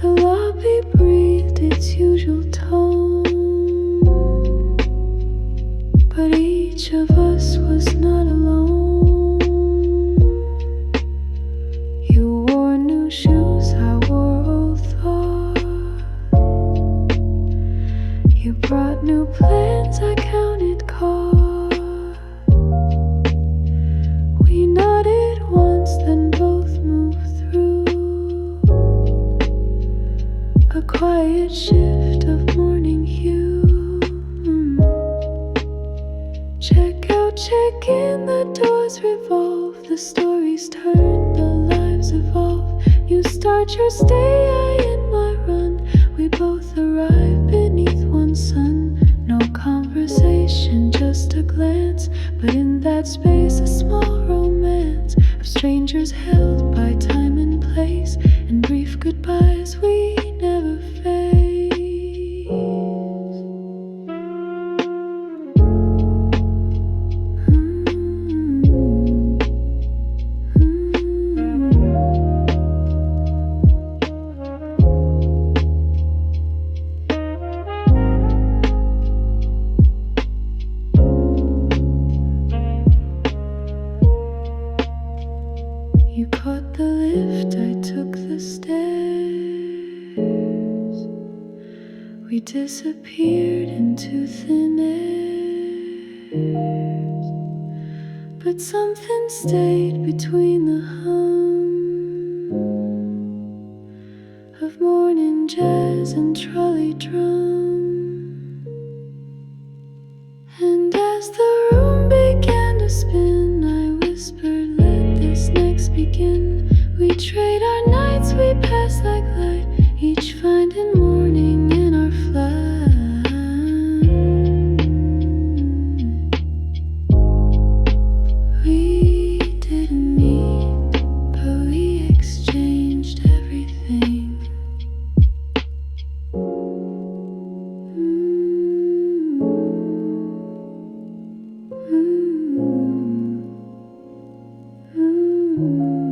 The lobby breathed its usual tone, but each of us was not alone. You wore new shoes, I wore old thoughts. You brought new plans, I counted cards. We nodded once, then both moved through a quiet shift of morning hue. Check out, check in, the doors revolve, the stories turn, the lives evolve. You start your stay, I end my run. We both arrive beneath one sun. No conversation, just a glance, but in that space a small romance of strangers held by time and place, and brief goodbyes we never face. You caught the lift, I took the stairs. We disappeared into thin airs, but something stayed between the hum of morning jazz and trolley drum. And as the room began to spin, I whispered, let this next begin. We trade our nights, we pass like light, each finding morning in our flight. We didn't meet, but we exchanged everything. Mm-hmm. Mm-hmm.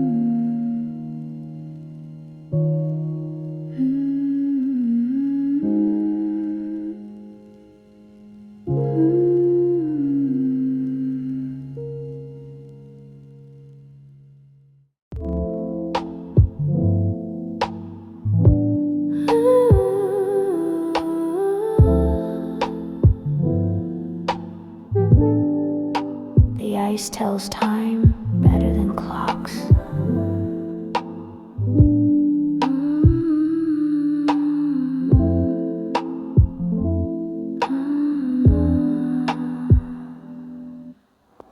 voice tells time better than clocks.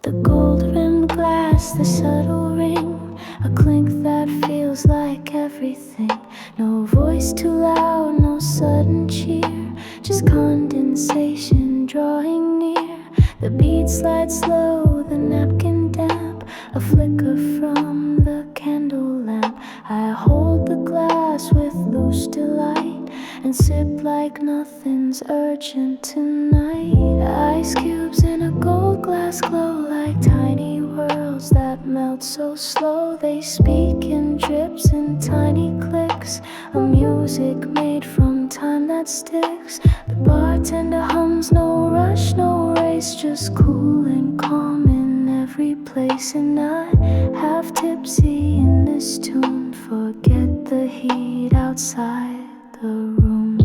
The gold-rimmed glass, the subtle ring, a clink that feels like everything. No voice too loud, no sudden cheer, just condensation drawing near. The beat slides slow, the napkin damp, a flicker from the candle lamp. I hold the glass with loose delight and sip like nothing's urgent tonight. Ice cubes in a gold glass glow like tiny worlds that melt so slow. They speak in drips and tiny clicks, a music made from time that sticks. The bartender hums, no rush, no race, just cool and calm in every place. And I, half tipsy in this tune, forget the heat outside the room.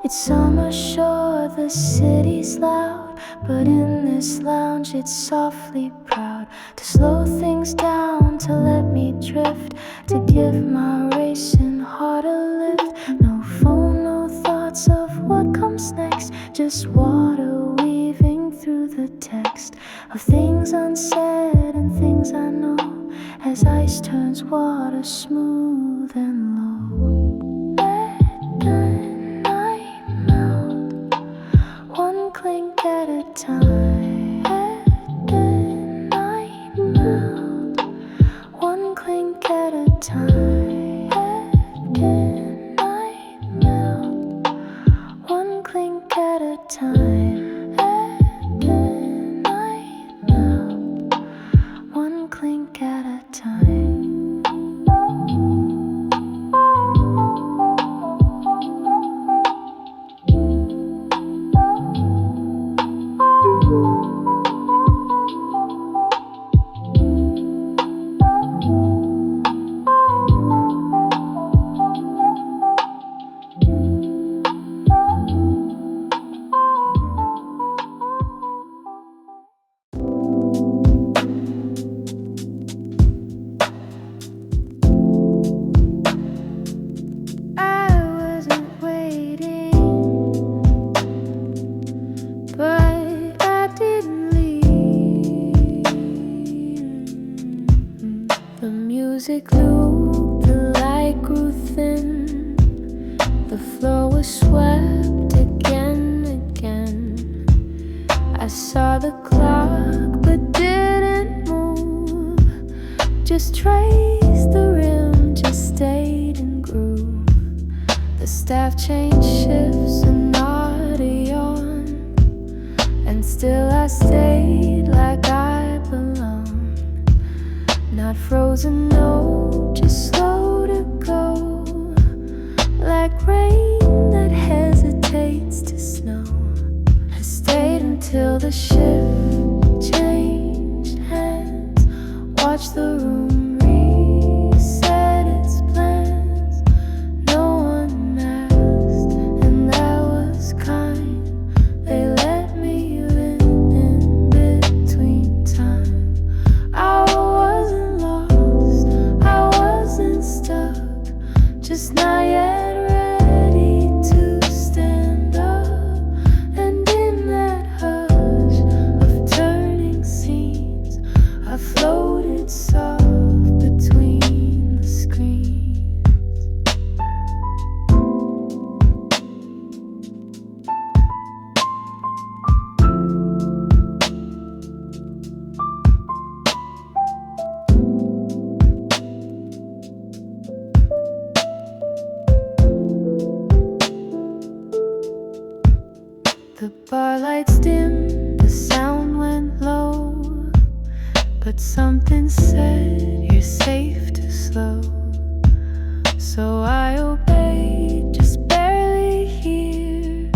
It's summer, sure, the city's loud, but in this lounge it's softly proud to slow things down, to let me drift, to give my racing heart a lift. No phone, no thoughts of what comes next, just water weaving through the text of things unsaid and things I know, as ice turns water smooth and low. Let the one clink at a time. Let the night melt. One clink at a time. Let the night melt. One clink at a time. Let the night melt. One clink at a time. Music looped, the light grew thin, the floor was swept again, again. I saw the clock but didn't move, just traced the rim, just stayed in groove. The staff changed shifts and not a yawn, and still I stayed like I belonged. Not frozen, no, just slow to go, like rain that hesitates to snow. I stayed until the shift changed hands, watched the room reset its plans. No one asked, and that was kind. They let me in between time. I wasn't lost, I wasn't stuck, just not yet ready to stand up. And in that hush of turning scenes, I floated soft between the screens. The bar lights dimmed, the sound went low, but something said you're safe to slow. So I obeyed, just barely hear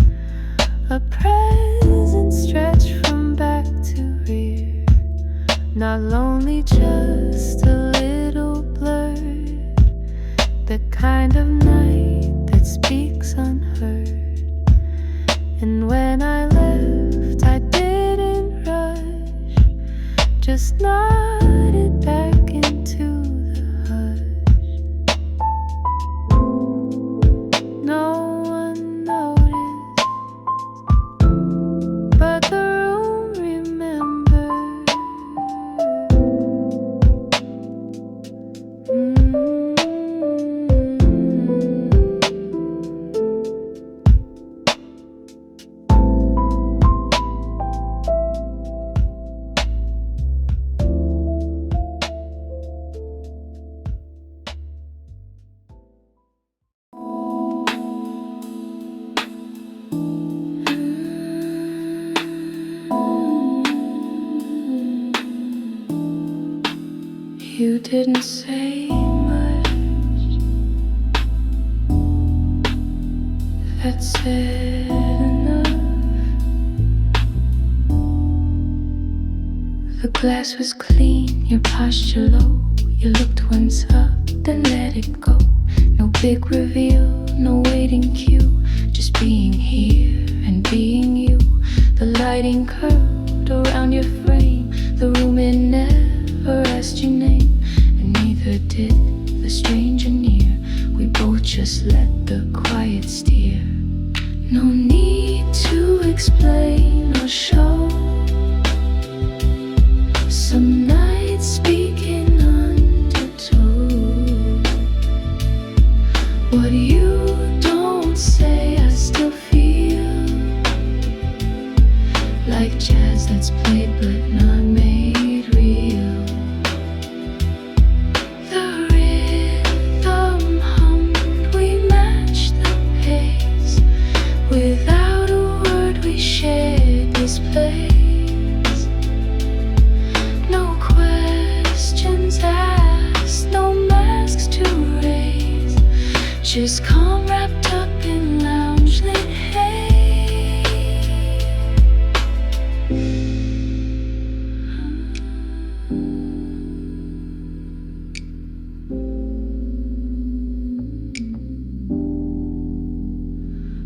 a present stretch from back to rear. Not lonely, just a little blurred, the kind of night that speaks unheard. And when I left, I didn't rush, just nodded back into the hush. No one noticed, but the room remembered. You didn't say much, that said enough. The glass was clean, your posture low. You looked once up, then let it go. No big reveal, no waiting cue, just being here and being you. The lighting curled around your frame, the room it never asked your name, and neither did the stranger near. We both just let the quiet steer. No need to explain or show. Some nights speak in undertone. What you don't say, I still feel like jazz that's played but not made real. The rhythm hummed, we matched the pace. Without a word we shared this place. No questions asked, no masks to raise, just calm wrapped up in lounge lit haze.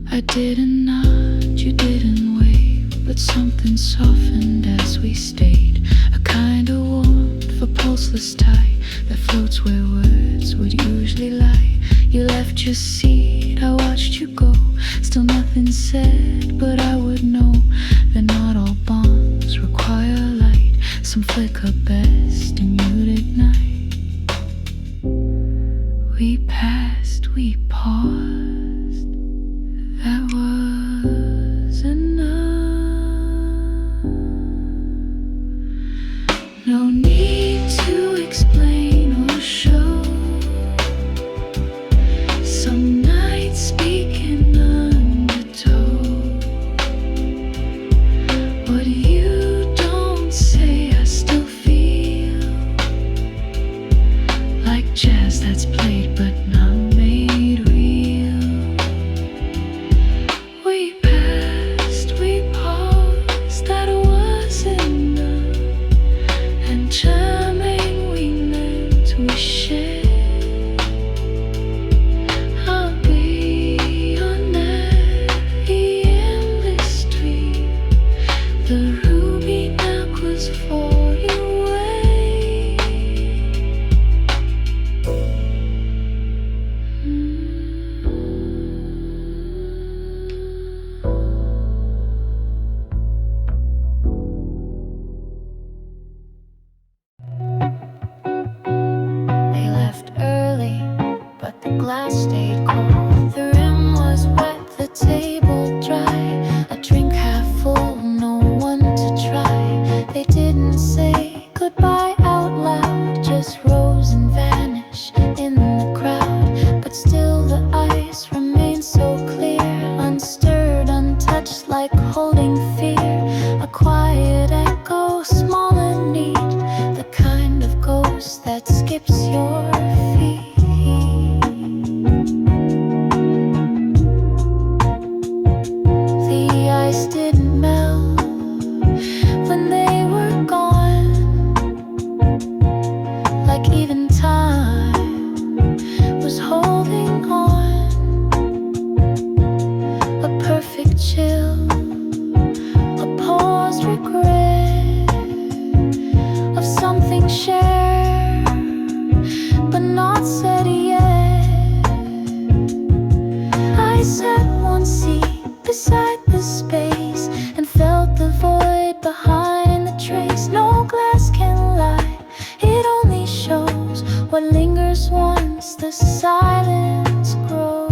I didn't nod, you didn't wave, but something softened as we stayed. A kind of warmth, a pulseless tie that floats where words would usually lie. You left your seat, I watched you go. Still nothing said, but I would know that not all bonds require light. Some flicker best and you'd ignite. We passed, we paused, that was enough. No need to explain or show. Some nights speak in undertone. seat beside the space and felt the void behind the trace. No glass can lie, it only shows what lingers once the silence grows.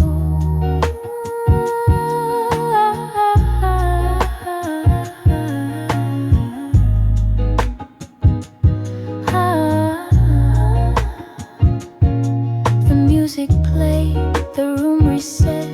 The music played, the room reset,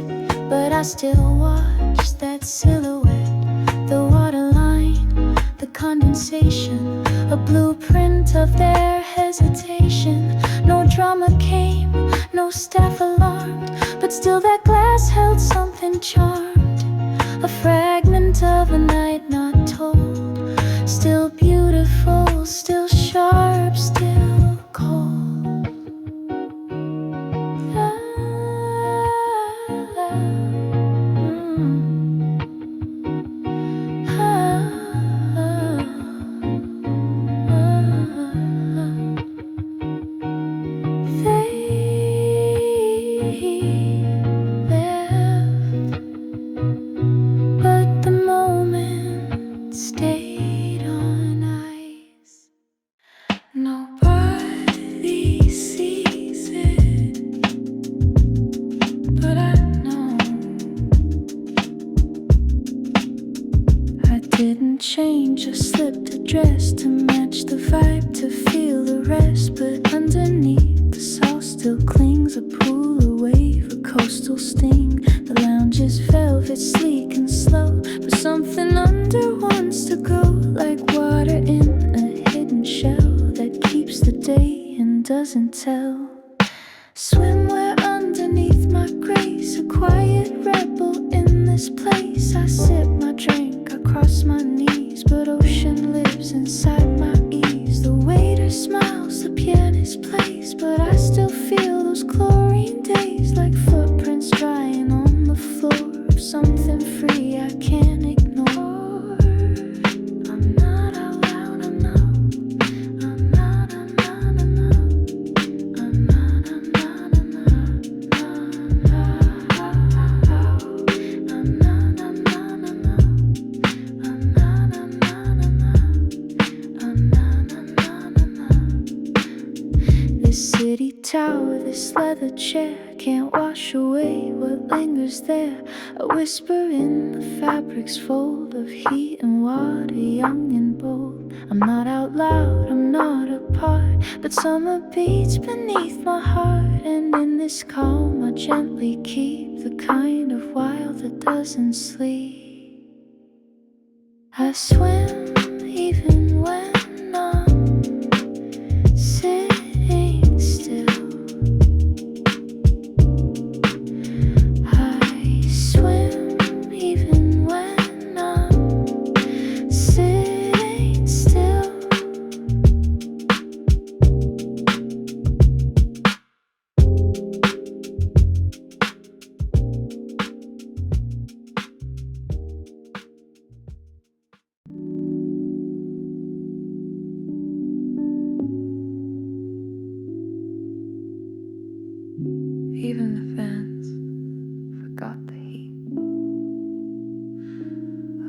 but I still watch that silhouette. The waterline, the condensation, a blueprint of their hesitation. No drama came, no staff alarmed, but still that glass held something charmed. A fragment of a night not told, still beautiful, still sharp, still cold. Nobody sees it, but I know. I didn't change, I slipped a dress to match the vibe, to feel the rest. But underneath, the salt still clings, a pool, a wave, a coastal sting. The lounge is velvet, sleek and slow, but something under wants to go, like water in a hidden shell that keeps the day and doesn't tell. Swimwear underneath my grace, a quiet rebel in this place. I sip my drink, I cross my knees, but ocean lives inside my ease. The waiter smiles, the pianist plays, but I still feel those chlorine days, like footprints drying on the floor of something free I can't ignore. I'm not out loud, I'm not. I'm not, I'm not, I'm not. I'm not, I'm not, I'm not. I'm not, I'm not, I'm not. I'm not, I'm not, I'm not. I'm not, I'm not. This city tower, this leather chair can't wash away what lingers there. A whisper in the fabric's fold of heat and water, young and bold. I'm not out loud, I'm not apart, but summer beats beneath my heart. And in this calm I gently keep the kind of wild that doesn't sleep. I swim even when I'm sitting still. I swim even when I'm sitting still. Even the fans forgot the heat.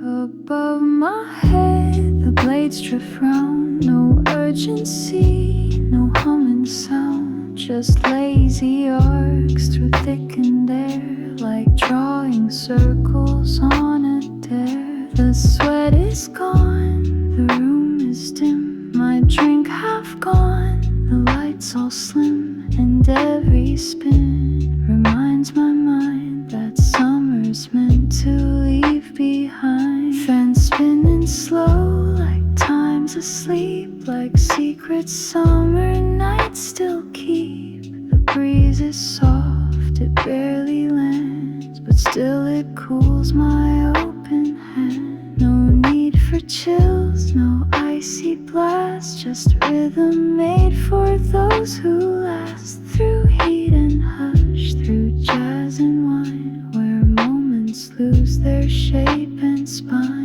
Above my head, the blades drift round. No urgency, no humming sound, just lazy arcs through thickened air, like drawing circles on a dare. The sweat is gone, the room is dim, my drink half gone, the lights all slim, and every spin reminds my mind that summer's meant to leave behind. Fans spinning slow, like time's asleep, like secret summer nights still keep. The breeze is soft, it barely lands, but still it cools my open hand. No need for chills, no icy blast, just rhythm made for those who last. Through heat and hush, through jazz and wine, where moments lose their shape and spine.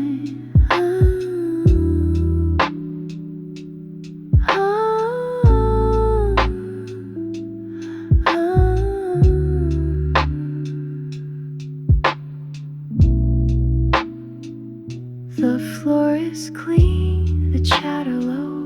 is clean, the chatter low,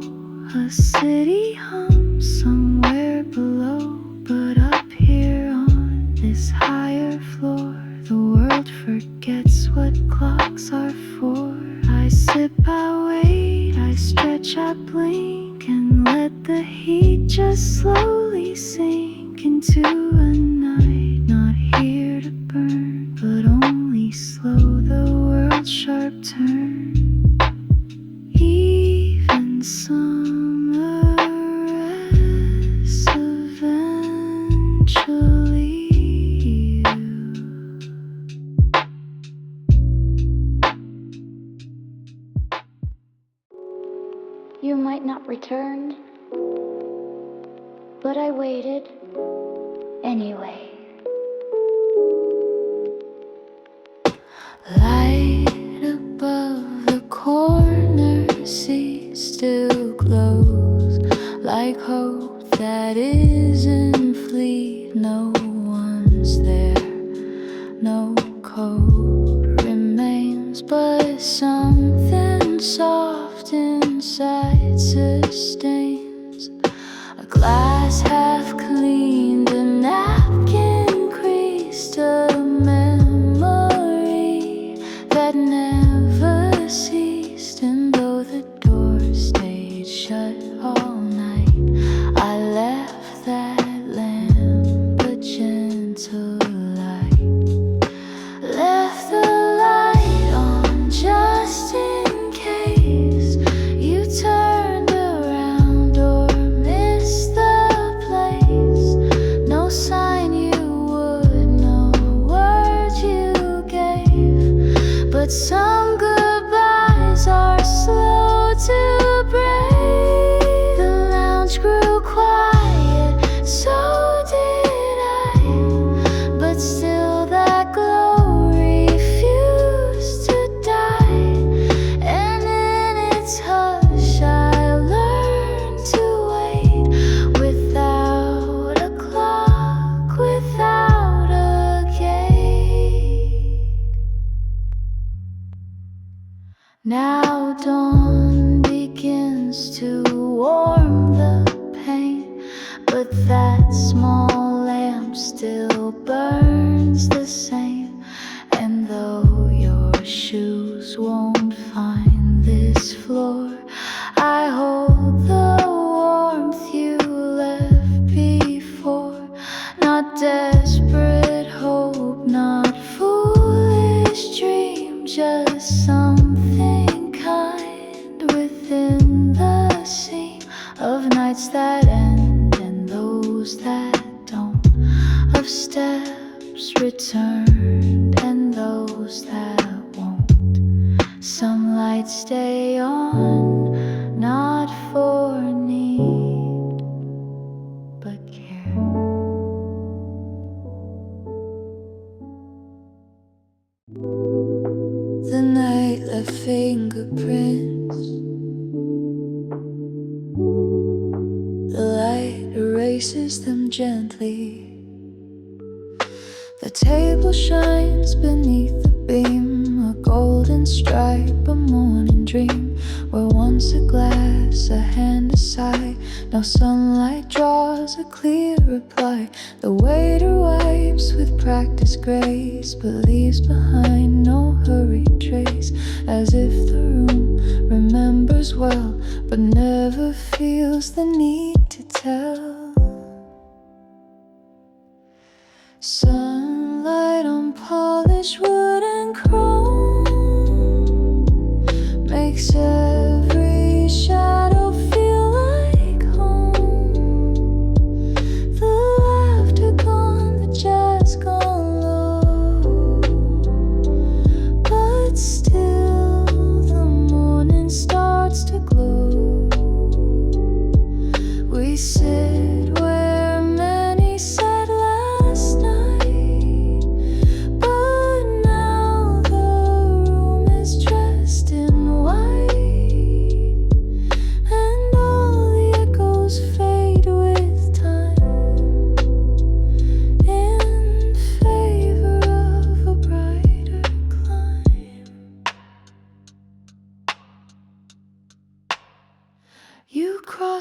a city hums somewhere below. But up here on this higher floor, the world forgets what clocks are for. I sip, I wait, I stretch, I blink, and let the heat just slowly sink into a night not here to burn, but only slow the world's sharp turn. Even summer rests eventually. You might not return, but I waited anyway. Light above the corner sea still glows like hope that isn't fleet. No one's there, no code remains, but something soft inside sustains. A glass half cleaned, a napkin creased, a memory that never ceased. And though the door stayed shut all night, I left that lamp a gentle light. Left the light on just in case you turned around or missed the place. No sign you would, no word you gave, but some goodbyes are slow to break. The lounge grew quiet, so did I, but still that glow refused to die. And in its hush I learned to wait, without a clock, without a gate. Now dawn begins to warm the pain, but that small lamp still burns the same. And though your shoes won't find this floor, I hold the warmth you left before. Not desperate hope, not foolish dream, just something kind within the seam of nights that end and those that don't, of steps returned and those that won't. Some lights stay on, not for need, but care. The night left fingerprints. The light erases them gently. The table shines beneath the beam, a golden stripe, a morning dream, where once a glass, a hand, a sigh. Now sunlight draws a clear reply. The waiter wipes with practiced grace, but leaves behind no hurried trace, as if the room remembers well, but never feels the need to tell. Sunlight on polished wood and chrome makes every shadow feel like home. The laughter gone, the jazz gone low, but still the morning starts to glow. We sit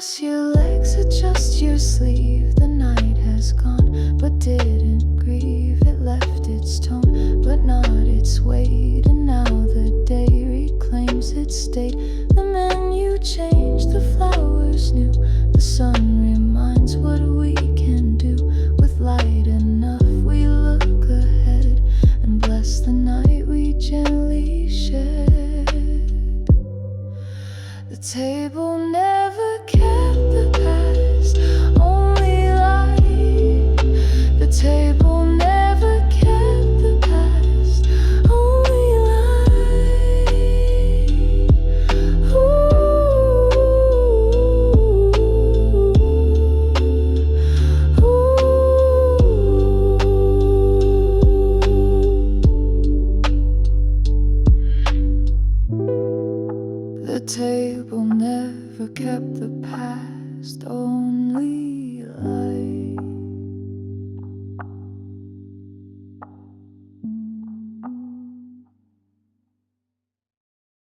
Cross your legs, adjust your sleeve. The night has gone, but did